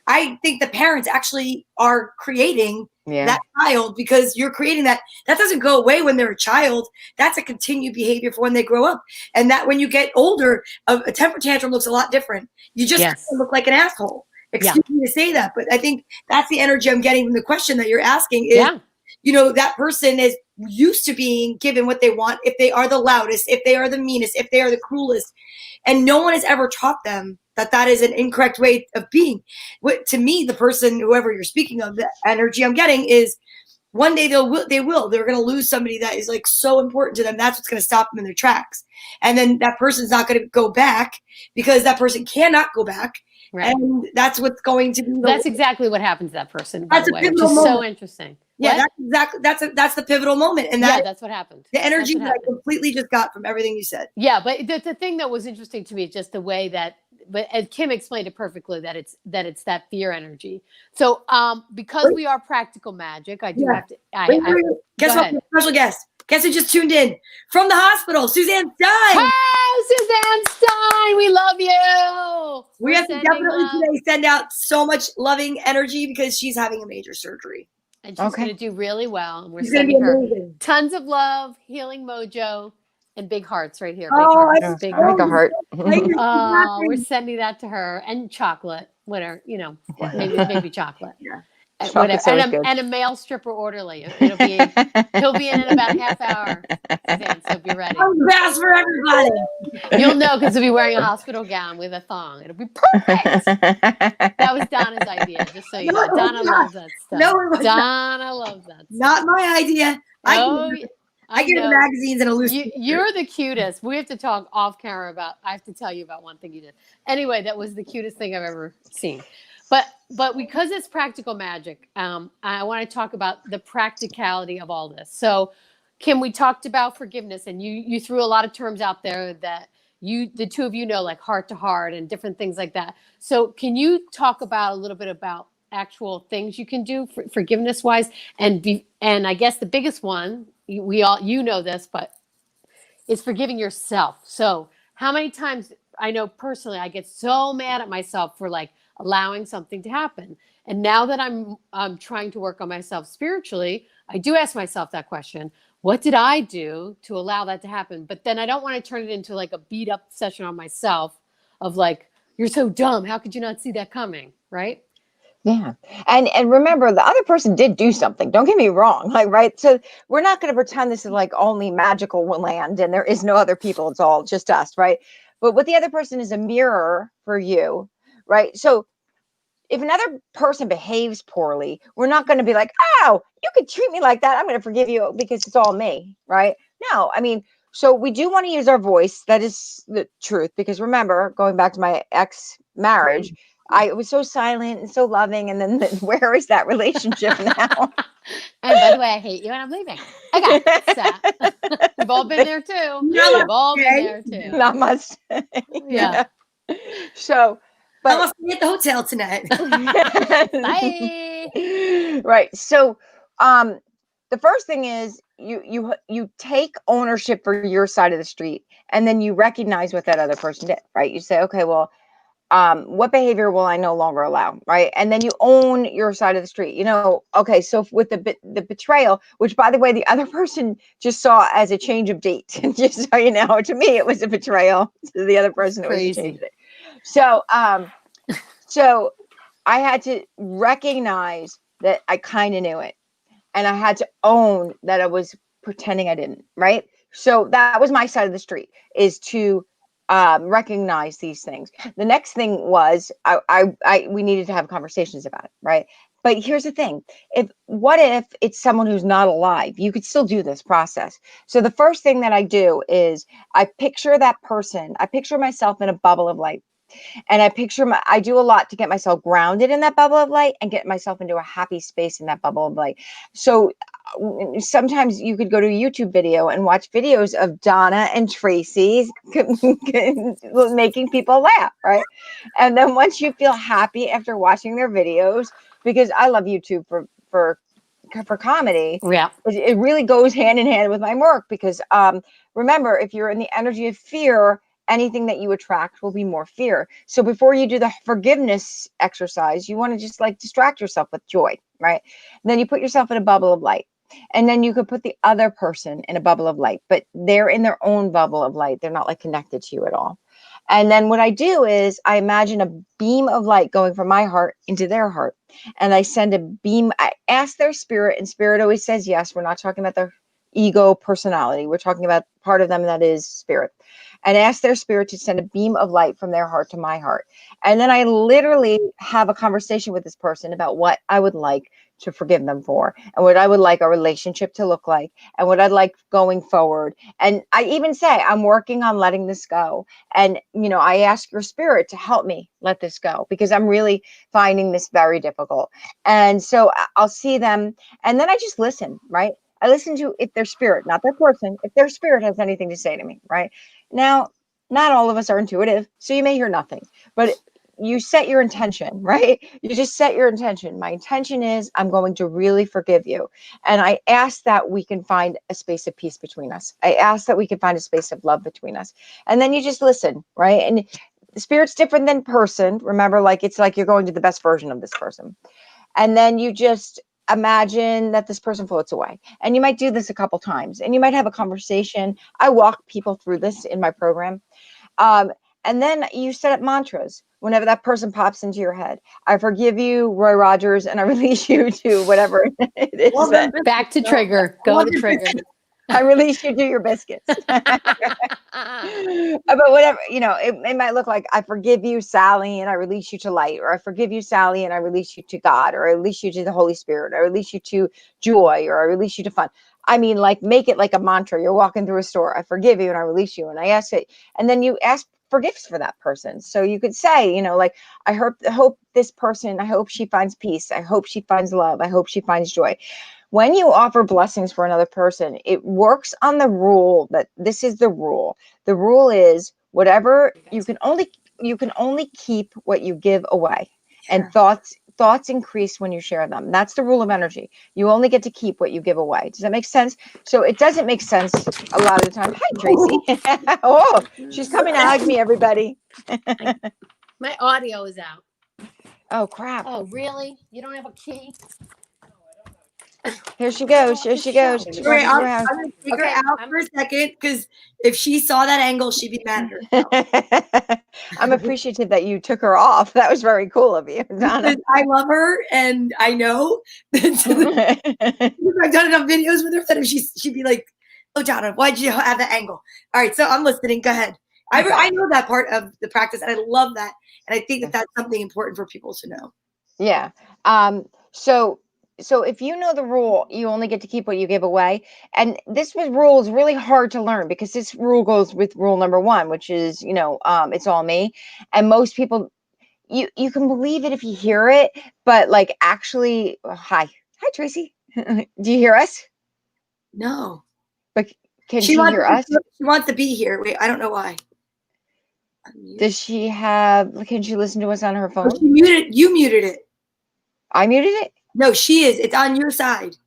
I think the parents actually are creating that child, because you're creating that. That doesn't go away when they're a child. That's a continued behavior for when they grow up. And that when you get older, a temper tantrum looks a lot different. You just look like an asshole. Excuse me to say that, but I think that's the energy I'm getting from the question that you're asking is, that person is used to being given what they want. If they are the loudest, if they are the meanest, if they are the cruelest, and no one has ever taught them that is an incorrect way of being. To me, the person, whoever you're speaking of, the energy I'm getting is one day they're going to lose somebody that is like so important to them. That's what's going to stop them in their tracks. And then that person's not going to go back, because that person cannot go back. Right. And that's what's going to be. That's exactly what happens to that person, by the way, which is so interesting. Yeah, What? that's exactly that's the pivotal moment, and that's what happened. the energy That's what that I happened. completely just got from everything you said. Yeah, but the thing that was interesting to me is just the way that, but as Kim explained it perfectly, that it's that fear energy. So because Wait, we are practical magic, I do yeah. have to. Wait. Guess Go what? ahead. Special guest. Guess who just tuned in from the hospital? Suzanne Stein. Hi, Suzanne Stein. We love you. We We're have to sending definitely love. today send out so much loving energy because she's having a major surgery. And she's going to do really well. And we're She's going to be sending her amazing. tons of love, healing mojo, and big hearts right here. Big Oh, hearts. I'm Big I'll make hearts. a heart. Oh, we're sending that to her, and chocolate, whatever, maybe chocolate. Yeah. Whatever, Chocolate's always good. and a male stripper orderly. He'll be in about a half hour, Suzanne, so be ready. I'm fast for everybody. You'll know because he'll be wearing a hospital gown with a thong. It'll be perfect. That was Donna's idea, just so you know. Donna loves that stuff. No, it was Donna loves that stuff. not my idea. I give her know. magazines and a loose. You're the cutest. We have to talk off camera about. I have to tell you about one thing you did. Anyway, that was the cutest thing I've ever seen. But because it's practical magic, I want to talk about the practicality of all this. So, Kim, we talked about forgiveness, and you threw a lot of terms out there that the two of you know, like heart to heart and different things like that. So, can you talk about a little bit about actual things you can do forgiveness wise, and I guess the biggest one you know this, but is forgiving yourself. So, how many times I know personally I get so mad at myself for like allowing something to happen. And now that I'm trying to work on myself spiritually, I do ask myself that question. What did I do to allow that to happen? But then I don't want to turn it into like a beat up session on myself of like, you're so dumb. How could you not see that coming? Right? Yeah. And remember, the other person did do something. Don't get me wrong. Like, right. So we're not going to pretend this is like only magical land and there is no other people. It's all just us. Right. But what the other person is a mirror for you. Right. So if another person behaves poorly, we're not going to be like, oh, you could treat me like that. I'm going to forgive you because it's all me. Right. No, I mean, so we do want to use our voice. That is the truth. Because remember, going back to my ex marriage, I was so silent and so loving. And then where is that relationship now? And by the way, I hate you and I'm leaving. Okay. So we've all been there too. We've all been there too. Not much. Yeah. So, but I'll see you at the hotel tonight. Bye. Right. So, the first thing is you take ownership for your side of the street, and then you recognize what that other person did. Right. You say, okay, well, what behavior will I no longer allow? Right. And then you own your side of the street. Okay. So with the betrayal, which by the way, the other person just saw as a change of date, just so you know, to me it was a betrayal. To the other person, it was a change of date. So, so I had to recognize that I kind of knew it, and I had to own that I was pretending I didn't. Right. So that was my side of the street, is to recognize these things. The next thing was we needed to have conversations about it. Right. But here's the thing. What if it's someone who's not alive? You could still do this process. So the first thing that I do is I picture that person. I picture myself in a bubble of light. And I do a lot to get myself grounded in that bubble of light and get myself into a happy space in that bubble of light. So sometimes you could go to a YouTube video and watch videos of Donna and Tracy making people laugh, right? And then once you feel happy after watching their videos, because I love YouTube for comedy, Yeah. it really goes hand in hand with my work, because remember, if you're in the energy of fear, anything that you attract will be more fear. So before you do the forgiveness exercise, you want to just like distract yourself with joy, right? And then you put yourself in a bubble of light. And then you could put the other person in a bubble of light, but they're in their own bubble of light. They're not like connected to you at all. And then what I do is I imagine a beam of light going from my heart into their heart. And I send a beam, I ask their spirit, and spirit always says yes. We're not talking about their ego personality. We're talking about part of them that is spirit. and ask their spirit to send a beam of light from their heart to my heart. And then I literally have a conversation with this person about what I would like to forgive them for, and what I would like our relationship to look like, and what I'd like going forward. And I even say, I'm working on letting this go. And, I ask your spirit to help me let this go, because I'm really finding this very difficult. And so I'll see them, and then I just listen, right? I listen to if their spirit, not their person, if their spirit has anything to say to me, right? Now, not all of us are intuitive, so you may hear nothing, but you set your intention, right? You just set your intention. My intention is I'm going to really forgive you. And I ask that we can find a space of peace between us. I ask that we can find a space of love between us. And then you just listen, right? And the spirit's different than person. Remember, it's like you're going to the best version of this person. And then you just imagine that this person floats away. And you might do this a couple times, and you might have a conversation. I walk people through this in my program. And then you set up mantras whenever that person pops into your head. I forgive you, Roy Rogers, and I release you to whatever it is. Well done, Back to trigger. Go to trigger. I release you to your biscuits. But whatever, it might look like, I forgive you, Sally, and I release you to light, or I forgive you, Sally, and I release you to God, or I release you to the Holy Spirit, or I release you to joy, or I release you to fun. I mean, make it like a mantra. You're walking through a store. I forgive you and I release you. And I ask it. And then you ask for gifts for that person. So you could say, I hope this person, I hope she finds peace. I hope she finds love. I hope she finds joy. When you offer blessings for another person, it works on the rule that this is the rule. The rule is whatever you can only keep what you give away. And thoughts increase when you share them. That's the rule of energy. You only get to keep what you give away. Does that make sense? So it doesn't make sense a lot of the time. Hi, Tracy. Oh, she's coming to hug me, everybody. My audio is out. Oh, crap. Oh, really? You don't have a key? Here she goes. Here she goes. She's Wait, walking I'm through her house. going to take her out for a second, because if she saw that angle, she'd be mad at herself. I'm appreciative that you took her off. That was very cool of you, Donna. Because I love her, and I know that I've done enough videos with her that if she'd be like, "Oh, Donna, why'd you have that angle?" All right, so I'm listening. Go ahead. I know that part of the practice, and I love that, and I think that that's something important for people to know. Yeah. So if you know the rule, you only get to keep what you give away. And this rule is really hard to learn, because this rule goes with rule number 1, which is, it's all me. And most people, you can believe it if you hear it, but actually, hi, Tracy. Do you hear us? No. But can she hear us? She wants to be here. Wait, I don't know why. Does she can she listen to us on her phone? Oh, you muted it. I muted it? No, she is. It's on your side.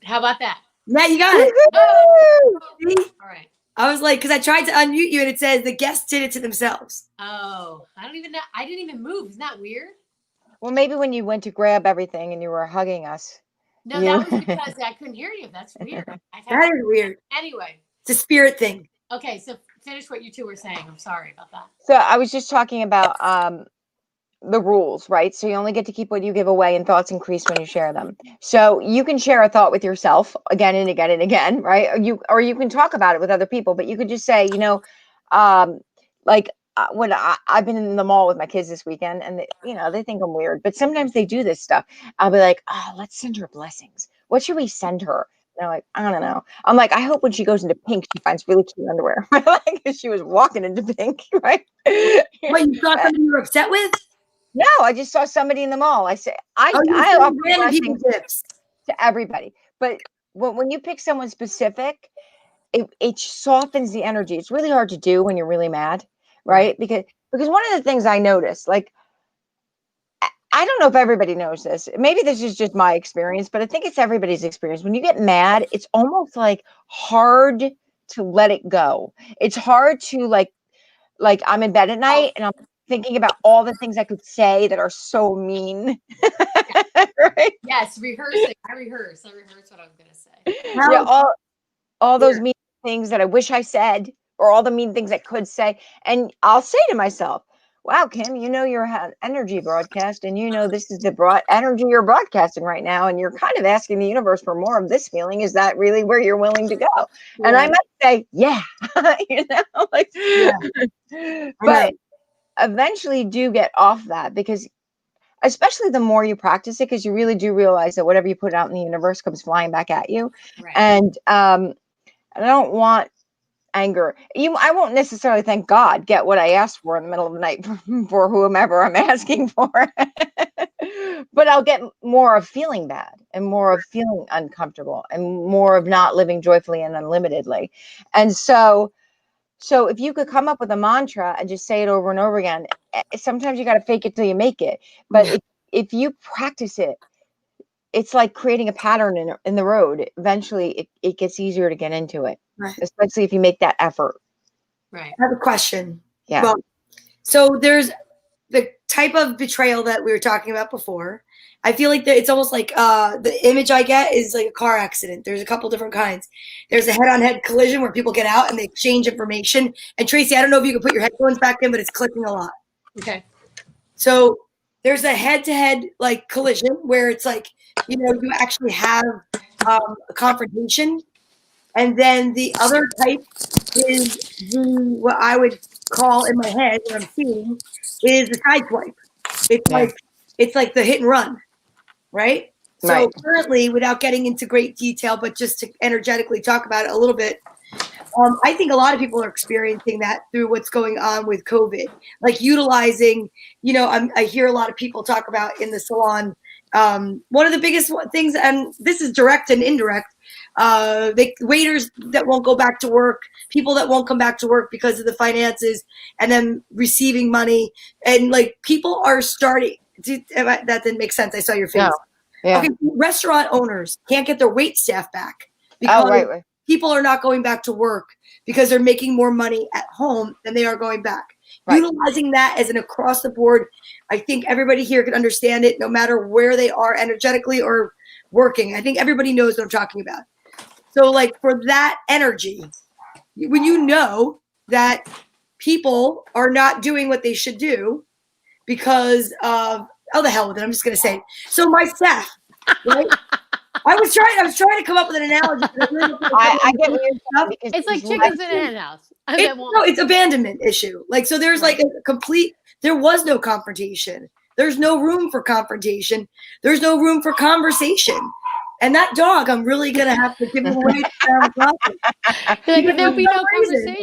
How about that? Yeah, you got it. Oh. See? All right. I was like, because I tried to unmute you, and it says the guests did it to themselves. Oh, I don't even know. I didn't even move. Isn't that weird? Well, maybe when you went to grab everything and you were hugging us. No, that was because I couldn't hear you. That's weird. That is weird. Anyway. It's a spirit thing. Okay, so finish what you two were saying. I'm sorry about that. So I was just talking about the rules, right? So you only get to keep what you give away, and thoughts increase when you share them. So you can share a thought with yourself again and again and again, right? Or you can talk about it with other people, but you could just say, when I've been in the mall with my kids this weekend, and they think I'm weird, but sometimes they do this stuff. I'll be like, oh, let's send her blessings. What should we send her? And they're like, I don't know. I'm like, I hope when she goes into pink, she finds really cute underwear. Like, she was walking into pink, right? What, you saw somebody you were upset with? No, I just saw somebody in the mall. I say, I offer blessings to everybody. But when you pick someone specific, it softens the energy. It's really hard to do when you're really mad, right? Because one of the things I noticed, I don't know if everybody knows this. Maybe this is just my experience, but I think it's everybody's experience. When you get mad, it's almost hard to let it go. It's hard to I'm in bed at night and I'm thinking about all the things I could say that are so mean. Right? Yes, rehearsing. I rehearse what I was going to say. Yeah, all those mean things that I wish I said, or all the mean things I could say. And I'll say to myself, wow, Kim, you know your energy broadcast, and you know this is the broad energy you're broadcasting right now, and you're kind of asking the universe for more of this feeling. Is that really where you're willing to go? And I might say, yeah, like, Yeah, I know. but eventually do get off that, because especially the more you practice it, because you really do realize that whatever you put out in the universe comes flying back at you. Right. And I don't want anger. I won't necessarily, thank God, get what I asked for in the middle of the night for whomever I'm asking for. But I'll get more of feeling bad, and more of feeling uncomfortable, and more of not living joyfully and unlimitedly. And so if you could come up with a mantra and just say it over and over again, sometimes you got to fake it till you make it. But if you practice it, it's like creating a pattern in the road. Eventually it gets easier to get into it, Right. especially if you make that effort. Right. I have a question. Yeah. Well, so there's the type of betrayal that we were talking about before. I feel like it's almost like the image I get is like a car accident. There's a couple different kinds. There's a head-on-head collision where people get out and they exchange information. And Tracy, I don't know if you can put your headphones back in, but it's clicking a lot. Okay. So there's a head-to-head like collision where it's like, you actually have a confrontation. And then the other type is what I would call in my head, what I'm seeing, is the side swipe. It's like the hit and run, right? So currently, without getting into great detail, but just to energetically talk about it a little bit, I think a lot of people are experiencing that through what's going on with COVID, like utilizing, I hear a lot of people talk about in the salon. One of the biggest things, and this is direct and indirect, waiters that won't go back to work, people that won't come back to work because of the finances, and then receiving money, and like people are starting. That didn't make sense. I saw your face. No. Yeah. Okay, restaurant owners can't get their wait staff back because people are not going back to work because they're making more money at home than they are going back. Right. Utilizing that as an across the board, I think everybody here can understand it, no matter where they are energetically or working. I think everybody knows what I'm talking about. So like for that energy, when you know that people are not doing what they should do because of, the hell with it, I'm just going to say, so my staff, right? I was trying to come up with an analogy. I get what you're saying. It's like chickens in a hen house. It's abandonment issue. Like, so there's like a complete, there was no confrontation. There's no room for confrontation. There's no room for conversation. And that dog, I'm really going to have to give him away. There'll be no conversation.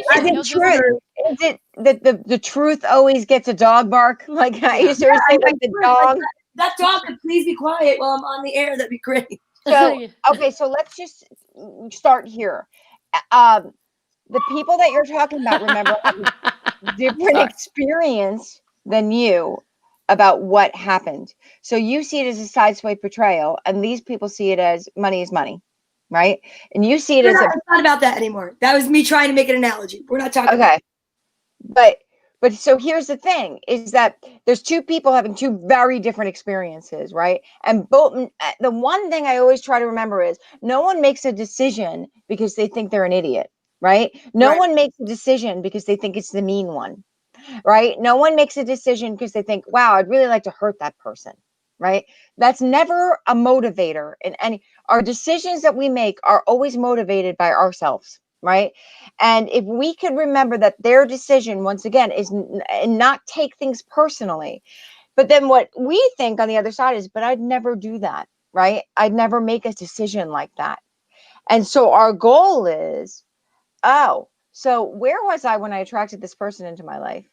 Is it that the truth always gets a dog bark? Like I used to say, like the dog. That dog could please be quiet while I'm on the air. That'd be great. So, okay, so let's just start here. The people that you're talking about, remember, have a different experience than you about what happened. So you see it as a sideswipe betrayal, and these people see it as money is money, right? And you see it as it's not about that anymore. That was me trying to make an analogy. We're not talking about it. But so here's the thing, is that there's two people having two very different experiences, right? And both, the one thing I always try to remember is no one makes a decision because they think they're an idiot, right? No one makes a decision because they think it's the mean one, right? No one makes a decision because they think, wow, I'd really like to hurt that person, right? That's never a motivator in any, our decisions that we make are always motivated by ourselves. Right. And if we could remember that their decision, once again, is not take things personally, but then what we think on the other side is, but I'd never do that. Right. I'd never make a decision like that. And so our goal is, so where was I when I attracted this person into my life?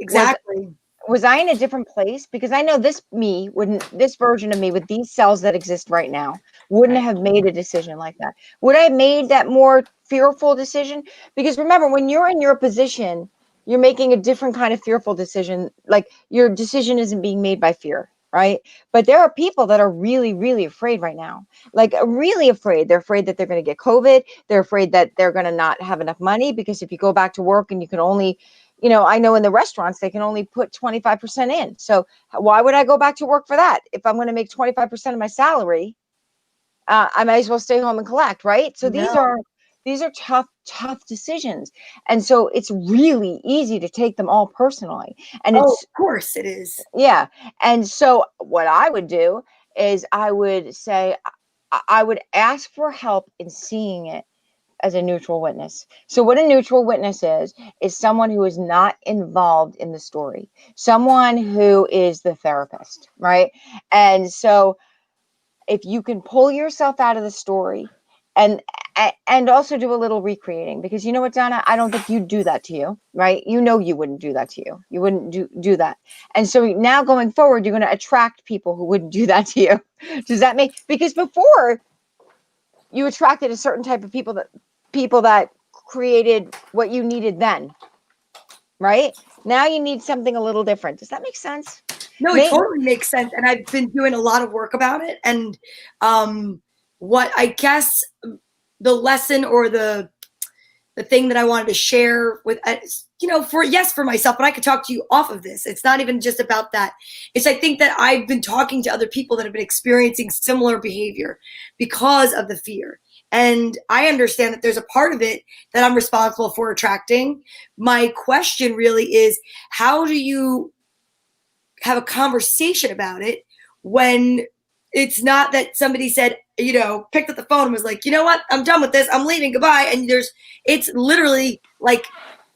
Exactly. Was I in a different place? Because I know this version of me with these cells that exist right now wouldn't have made a decision like that. Would I have made that more fearful decision? Because remember, when you're in your position, you're making a different kind of fearful decision. Like your decision isn't being made by fear, right? But there are people that are really, really afraid right now. Like really afraid. They're afraid that they're going to get COVID. They're afraid that they're going to not have enough money, because if you go back to work and you can only, I know in the restaurants, they can only put 25% in. So why would I go back to work for that? If I'm going to make 25% of my salary, I might as well stay home and collect, right? So these These are tough decisions. And so it's really easy to take them all personally. And Oh, it's, of course it is. yeah. And so what I would do is I would say, I would ask for help in seeing it as a neutral witness. So what a neutral witness is someone who is not involved in the story, someone who is the therapist, right? And so if you can pull yourself out of the story and also do a little recreating, because you know what, Donna, I don't think you'd do that to you, right? You know, you wouldn't do that to you. You wouldn't do that. And so now going forward, you're going to attract people who wouldn't do that to you. Does that make, because before you attracted a certain type of people that created what you needed then, right? Now you need something a little different. Does that make sense? No, it totally makes sense. And I've been doing a lot of work about it. And what I guess the lesson or the thing that I wanted to share with, for myself, but I could talk to you off of this. It's not even just about that. I think that I've been talking to other people that have been experiencing similar behavior because of the fear. And I understand that there's a part of it that I'm responsible for attracting. My question really is, how do you have a conversation about it when it's not that somebody said, picked up the phone and was like, you know what, I'm done with this, I'm leaving, goodbye. And it's literally like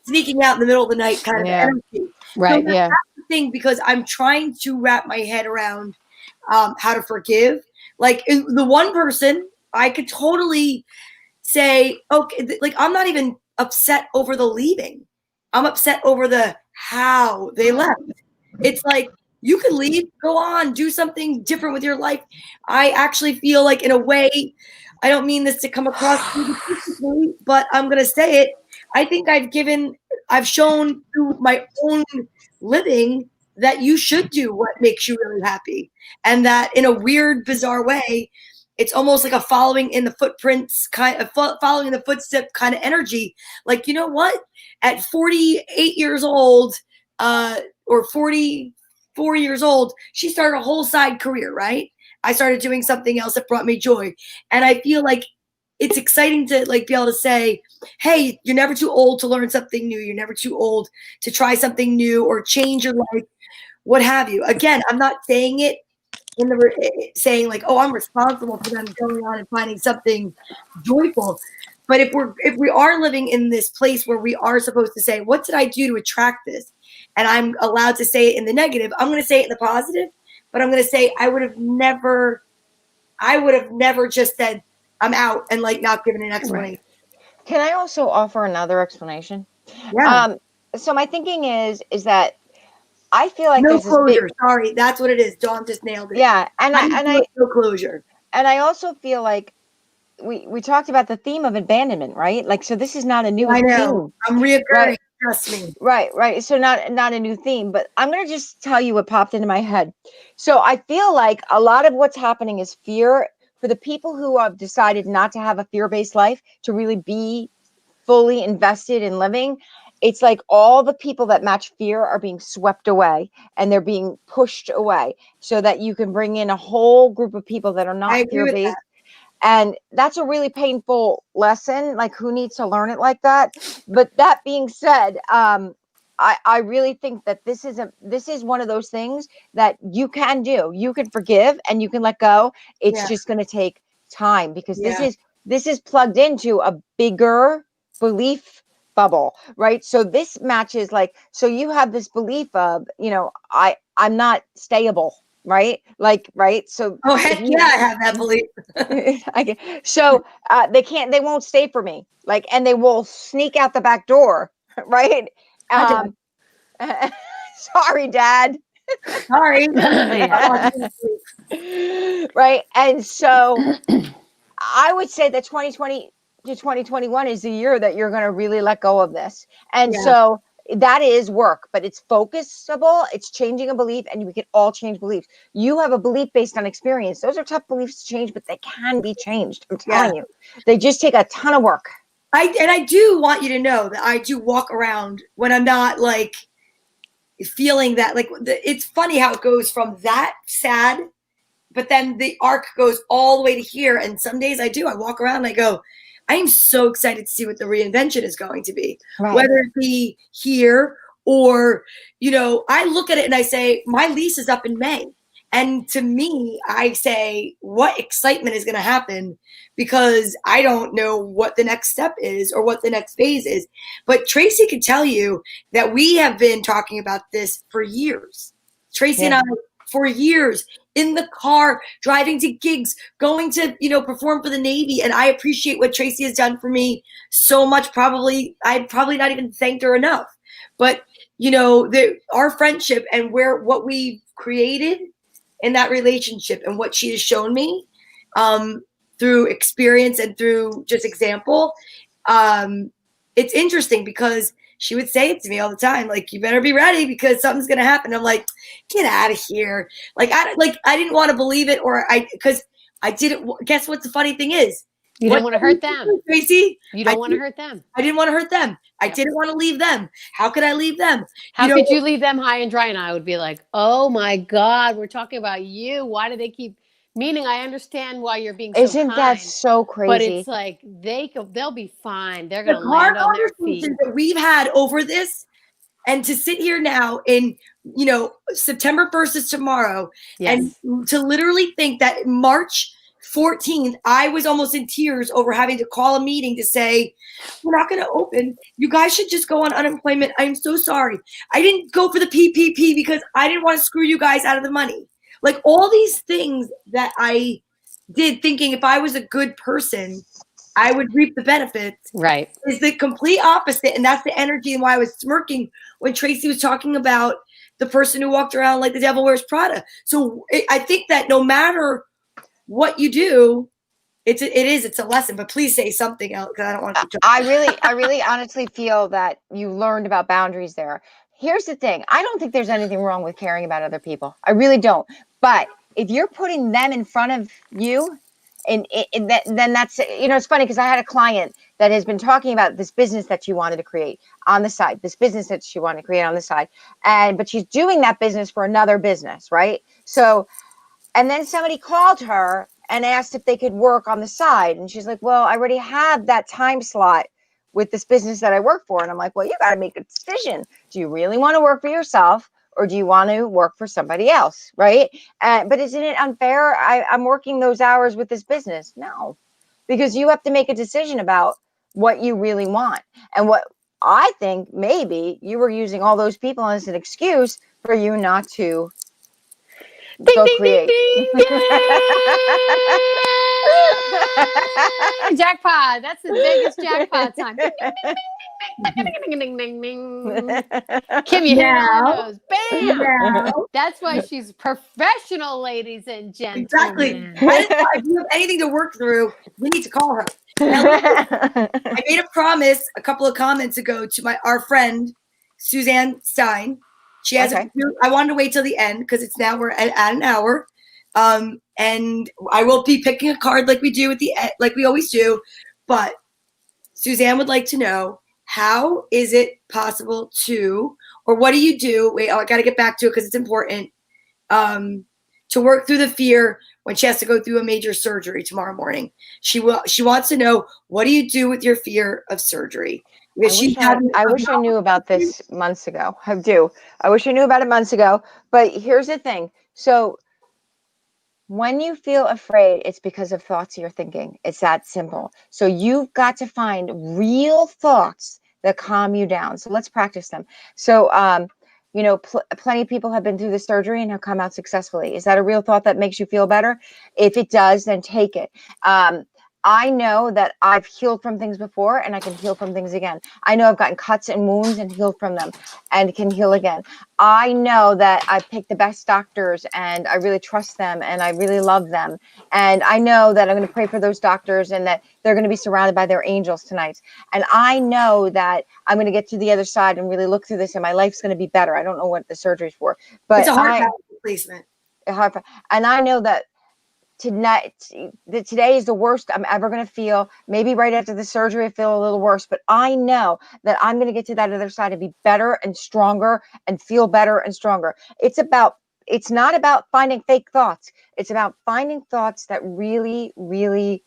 sneaking out in the middle of the night kind of energy. Right. So that's the thing, because I'm trying to wrap my head around how to forgive. Like the one person, I could totally say, okay, like I'm not even upset over the leaving. I'm upset over the how they left. It's like, you can leave, go on, do something different with your life. I actually feel like, in a way, I don't mean this to come across, but I'm going to say it. I think I've shown through my own living that you should do what makes you really happy. And that, in a weird, bizarre way, it's almost like a following in the footprints kind of following in the footstep kind of energy. Like, you know what? At 48 years old, or 44 years old, she started a whole side career, right? I started doing something else that brought me joy. And I feel like it's exciting to like be able to say, hey, you're never too old to learn something new. You're never too old to try something new or change your life, what have you. Again, I'm not saying it saying like, oh, I'm responsible for them going on and finding something joyful. But if we are living in this place where we are supposed to say, what did I do to attract this? And I'm allowed to say it in the negative, I'm going to say it in the positive, but I'm going to say I would have never just said I'm out and like not given an explanation. Right. Can I also offer another explanation? Yeah. So my thinking is that I feel like no there's closure. Sorry, that's what it is. Dawn just nailed it. Yeah, and I no closure. And I also feel like we talked about the theme of abandonment, right? Like, so this is not a new theme. I'm reoccurring. Right? Trust me. Right. So not a new theme, but I'm going to just tell you what popped into my head. So I feel like a lot of what's happening is fear for the people who have decided not to have a fear-based life, to really be fully invested in living. It's like all the people that match fear are being swept away, and they're being pushed away, so that you can bring in a whole group of people that are not fear-based. And that's a really painful lesson. Like, who needs to learn it like that? But that being said, I really think that this is one of those things that you can do. You can forgive and you can let go. It's just going to take time, because this is plugged into a bigger belief bubble, right? So this matches, like, so you have this belief of, I'm not stayable, right? Right. So heck yeah, I have that belief. So they won't stay for me, like, and they will sneak out the back door, right? Sorry, Dad. Sorry. Right. And so I would say that 2020 to 2021 is the year that you're going to really let go of this. And so that is work, but it's focusable. It's changing a belief, and we can all change beliefs. You have a belief based on experience. Those are tough beliefs to change, but they can be changed. I'm telling you, they just take a ton of work. I do want you to know that I do walk around when I'm not like feeling that, like, it's funny how it goes from that sad, but then the arc goes all the way to here. And some days I walk around and I go, I am so excited to see what the reinvention is going to be, Right. whether it be here or, I look at it and I say, my lease is up in May. And to me, I say, what excitement is going to happen? Because I don't know what the next step is or what the next phase is. But Tracy could tell you that we have been talking about this for years. Tracy and I, for years, in the car, driving to gigs, going to, perform for the Navy. And I appreciate what Tracy has done for me so much. I've probably not even thanked her enough. But, our friendship and what we created in that relationship and what she has shown me through experience and through just example, it's interesting because she would say it to me all the time, like, you better be ready because something's going to happen. I'm like, get out of here. I didn't want to believe it, because I didn't. Guess what the funny thing is? You don't want to hurt them, Tracy. You don't want to hurt them. I didn't want to hurt them. I didn't want to leave them. How could I leave them? How could you leave them high and dry? And I would be like, oh my God, we're talking about you. Why do they keep? Meaning, I understand why you're being so Isn't kind, that so crazy? But it's like they'll be fine. They're going to land on their feet. That we've had over this, and to sit here now in, September 1st is tomorrow, and to literally think that March 14th, I was almost in tears over having to call a meeting to say, we're not going to open. You guys should just go on unemployment. I'm so sorry. I didn't go for the PPP because I didn't want to screw you guys out of the money. Like, all these things that I did thinking if I was a good person, I would reap the benefits. Right. Is the complete opposite. And that's the energy and why I was smirking when Tracy was talking about the person who walked around like the devil wears Prada. So I think that no matter what you do, it's a lesson. But please say something else, because I don't want to. I really honestly feel that you learned about boundaries there. Here's the thing. I don't think there's anything wrong with caring about other people. I really don't. But if you're putting them in front of you, then that's, it's funny because I had a client that has been talking about this business that she wanted to create on the side, but she's doing that business for another business, right? So, and then somebody called her and asked if they could work on the side. And she's like, well, I already have that time slot with this business that I work for. And I'm like, well, you got to make a decision. Do you really want to work for yourself, or do you want to work for somebody else? Right. But isn't it unfair? I'm working those hours with this business. No, because you have to make a decision about what you really want. And what I think maybe you were using all those people as an excuse for you not to go create. Ding, ding. Jackpot. That's the biggest jackpot time. Kim, you hit it on the nose. Bam! Yeah. That's why she's professional, ladies and gentlemen. Exactly. If you have anything to work through, we need to call her. I made a promise a couple of comments ago to our friend Suzanne Stein. She has. I wanted to wait till the end because it's now we're at an hour, and I will be picking a card like we do like we always do. But Suzanne would like to know, how is it possible to, or what do you do? Wait, I got to get back to it because it's important. To work through the fear when she has to go through a major surgery tomorrow morning. She wants to know, what do you do with your fear of surgery? I wish I knew about this months ago. I do. I wish I knew about it months ago. But here's the thing. So when you feel afraid, it's because of thoughts you're thinking. It's that simple. So you've got to find real thoughts that calm you down. So let's practice them. So, plenty of people have been through the surgery and have come out successfully. Is that a real thought that makes you feel better? If it does, then take it. I know that I've healed from things before and I can heal from things again. I know I've gotten cuts and wounds and healed from them and can heal again. I know that I've picked the best doctors and I really trust them and I really love them. And I know that I'm going to pray for those doctors and that they're going to be surrounded by their angels tonight. And I know that I'm going to get to the other side and really look through this and my life's going to be better. I don't know what the surgery's for, but it's a heart replacement. And I know that today is the worst I'm ever going to feel. Maybe right after the surgery, I feel a little worse, but I know that I'm going to get to that other side and be better and stronger and feel better and stronger. It's not about finding fake thoughts. It's about finding thoughts that really, really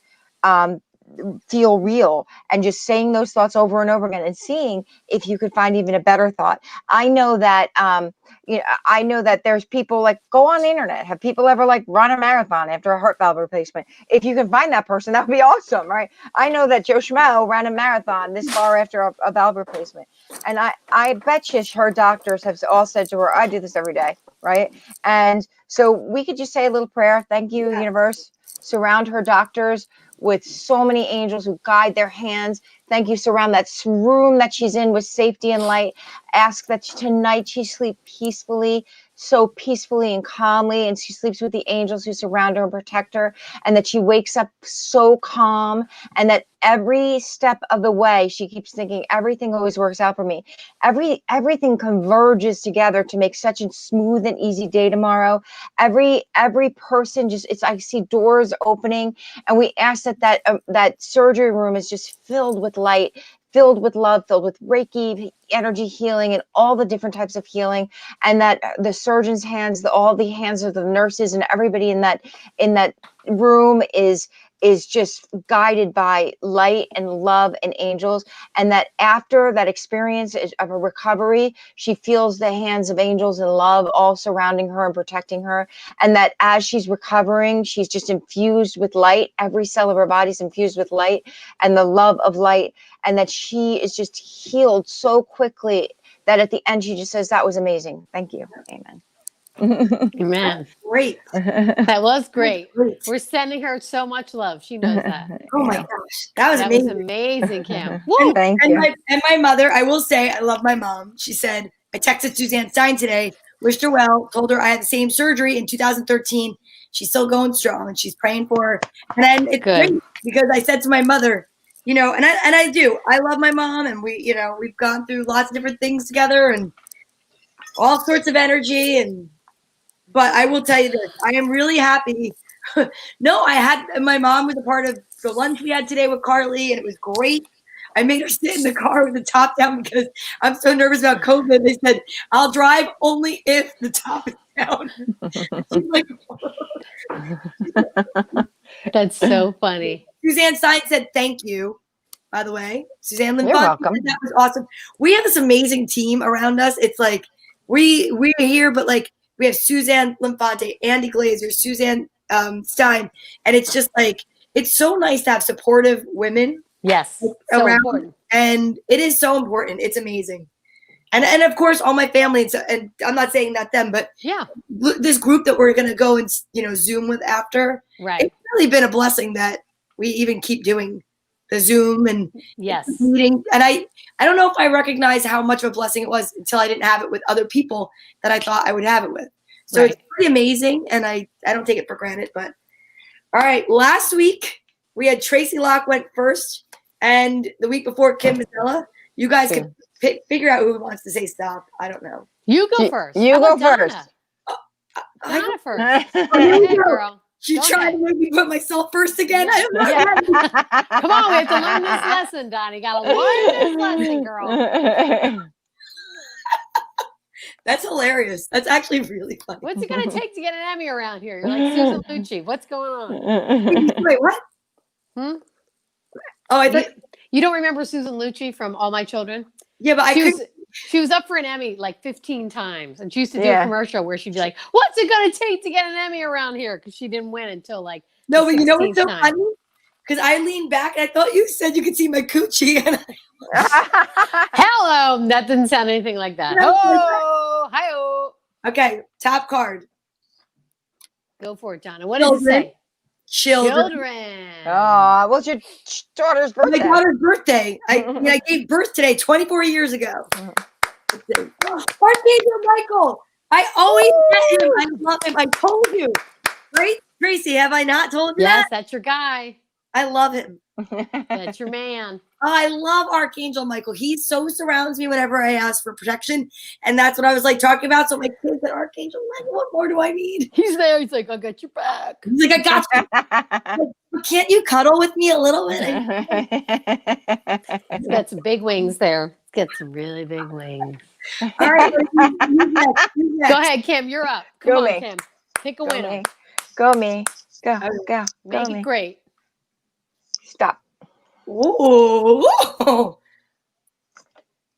feel real, and just saying those thoughts over and over again and seeing if you could find even a better thought. I know that I know that there's people like go on the internet. Have people ever like run a marathon after a heart valve replacement? If you can find that person, that would be awesome, right? I know that Joe Schmo ran a marathon this far after a valve replacement, and I bet you her doctors have all said to her, I do this every day, right? And so we could just say a little prayer. Thank you, universe. Surround her doctors with so many angels who guide their hands. Thank you. Surround that room that she's in with safety and light. Ask that tonight she sleep peacefully, so peacefully and calmly, and she sleeps with the angels who surround her and protect her, and that she wakes up so calm, and that every step of the way she keeps thinking everything always works out for me. Everything converges together to make such a smooth and easy day tomorrow. Every person I see doors opening, and we ask that surgery room is just filled with light, filled with love, filled with Reiki, energy healing, and all the different types of healing, and that the surgeon's hands, all the hands of the nurses and everybody in that room is just guided by light and love and angels, and that after that experience of a recovery, she feels the hands of angels and love all surrounding her and protecting her, and that as she's recovering, she's just infused with light. Every cell of her body is infused with light and the love of light, and that she is just healed so quickly that at the end she just says, that was amazing. Thank you. Amen. Amen. Great. That was great. Great. We're sending her so much love. She knows that. Oh my gosh. That was amazing. Amazing, Kim. And, Thank and you. my mother, I will say, I love my mom. She said, I texted Suzanne Stein today, wished her well, told her I had the same surgery in 2013. She's still going strong and she's praying for her. And it's Good. great because I said to my mother, and I do, I love my mom, and we've gone through lots of different things together and all sorts of energy. But I will tell you this, I am really happy. No, my mom was a part of the lunch we had today with Carly, and it was great. I made her sit in the car with the top down because I'm so nervous about COVID. They said, I'll drive only if the top is down. She's like, That's so funny. Suzanne Stein said, thank you, by the way. Suzanne You're Linfant, welcome. that was awesome. We have this amazing team around us. It's like, we're here, but like, we have Suzanne Linfante, Andy Glazer, Suzanne Stein, and it's just like, it's so nice to have supportive women. Yes, so around, important. and it is so important. It's amazing, and of course all my family, and I'm not saying not them, but yeah, this group that we're gonna go and Zoom with after. Right. It's really been a blessing that we even keep doing the Zoom and yes, meeting. And I don't know if I recognize how much of a blessing it was until I didn't have it with other people that I thought I would have it with. So right. It's pretty amazing, and I don't take it for granted. But all right, last week we had Tracy Locke went first, and the week before Kim Mazzella. You guys can figure out who wants to say stop. I don't know. You go first. You go first. Donna first. Here Go we ahead, go. girl. She Go tried ahead. to make me put myself first again. I don't know. Yeah. Come on, we have to learn this lesson, Donna. You gotta learn this lesson, girl. That's hilarious. That's actually really funny. What's it gonna take to get an Emmy around here? You're like Susan Lucci. What's going on? Wait, what? Hmm? Oh, I think. You don't remember Susan Lucci from All My Children? Yeah, but she was up for an Emmy like 15 times, and she used to do a commercial where she'd be like, "What's it gonna take to get an Emmy around here?" Because she didn't win until like no, but you know what's so time. funny? Because I leaned back and I thought you said you could see my coochie. And Hello, that didn't sound anything like that. Oh, hi-oh. Okay, top card. Go for it, Donna. What does it say? Children. Oh, what's your daughter's birthday? My daughter's birthday. I gave birth today 24 years ago. Archangel Michael. I always met him. I love him. I told you. Right? Tracy, have I not told you that? Yes, that's your guy. I love him. That's your man. Oh, I love Archangel Michael. He so surrounds me whenever I ask for protection. And that's what I was like talking about. So my kids said, Archangel Michael, what more do I need? He's there. He's like, I got your back. He's like, I got you. Like, can't you cuddle with me a little bit? He's got some big wings there. He's got some really big wings. All right. You next. Go ahead, Kim. You're up. Come Go on, me. Kim. Pick a winner. Go me. Go. Make it great. Stop. Ooh.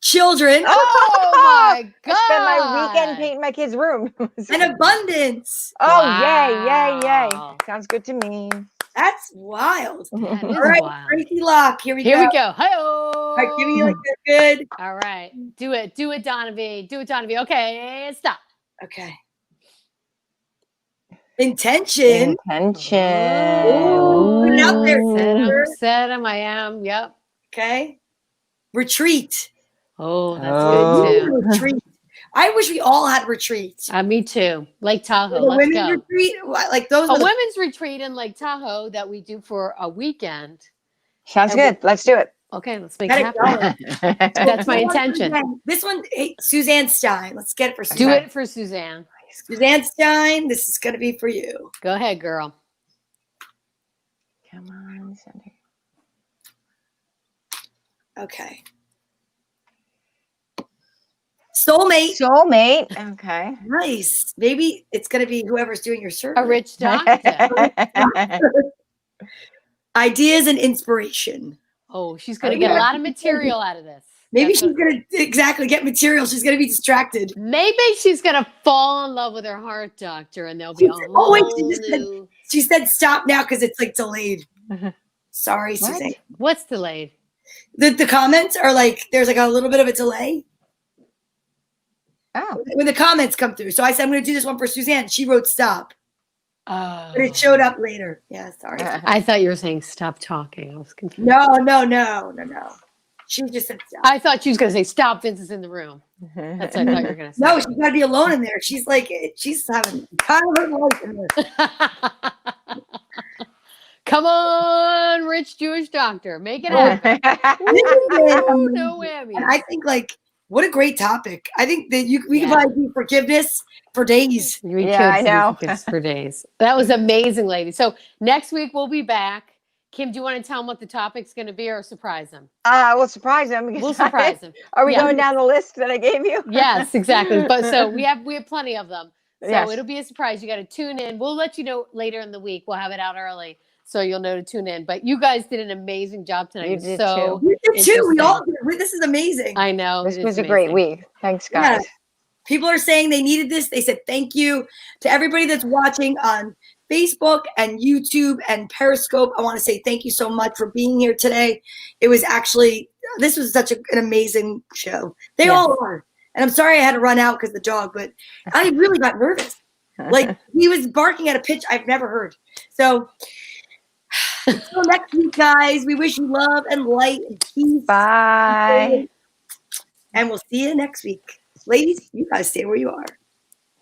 Children Oh my god! I spent my weekend painting my kid's room. and abundance. Oh, yay, yay, yay. Wow. Sounds good to me. That's wild. That is All right, wild. Tracy Locke. Here we Here go. we go. All right, give me Hi-oh. like a good. All right. Do it. Do it, Donna V. Do it, Donna V. Okay, stop. Okay. Intention. Intention. Ooh, put it out there, Set him. I am. Yep. Okay. Retreat. Oh, that's Oh. good too. Retreat. I wish we all had retreats. Me too. Lake Tahoe. The Let's women's go. retreat, like those. A Are the, women's retreat in Lake Tahoe that we do for a weekend. Sounds good. Let's do it. Okay, let's make Got it it happen. That's my intention. This one, hey, Suzanne Stein. Let's get it for Do Suzanne. it for Suzanne. Suzanne Stein, this is going to be for you. Go ahead, girl. Come on, Cindy. Okay. Soulmate. Soulmate. Okay. Nice. Maybe it's going to be whoever's doing your survey. A rich doctor. Ideas and inspiration. Oh, she's going to get a lot of material out of this. Maybe That's she's going to exactly get material. She's going to be distracted. Maybe she's going to fall in love with her heart doctor and there'll be a Oh, wait, whole she said stop now because it's like delayed. Sorry, What? Suzanne. What's delayed? The comments are like, there's like a little bit of a delay Oh. when the comments come through. So I said, I'm going to do this one for Suzanne. She wrote stop, Oh. but it showed up later. Yeah, sorry. I thought you were saying stop talking. I was confused. No. She just said stop. I thought she was going to say stop. Vince is in the room. That's what I thought you were going to say. No, she's got to be alone in there. She's like, she's having kind of her life in there. Come on, rich Jewish doctor. Make it happen. Woo, no whammy. And I think like, what a great topic. I think that we can probably do forgiveness for days. Yeah, I know. For days. That was amazing, lady. So next week we'll be back. Kim, do you want to tell them what the topic's going to be or surprise them? We'll surprise them. We'll surprise them. Are we Yeah. going down the list that I gave you? Yes, exactly. But so we have plenty of them. So Yes. it'll be a surprise. You got to tune in. We'll let you know later in the week. We'll have it out early, so you'll know to tune in. But you guys did an amazing job tonight. You It was did so too. We did too. We all interesting. did. This is amazing. I know. This it was is a great amazing. week. Thanks, guys. People are saying they needed this. They said thank you to everybody that's watching on Facebook and YouTube and Periscope. I want to say thank you so much for being here today. It was actually, this was such an amazing show. They all are. And I'm sorry I had to run out because of the dog, but I really got nervous. Like he was barking at a pitch I've never heard. So until next week, guys, we wish you love and light and peace. Bye. And we'll see you next week. Ladies, you guys stay where you are.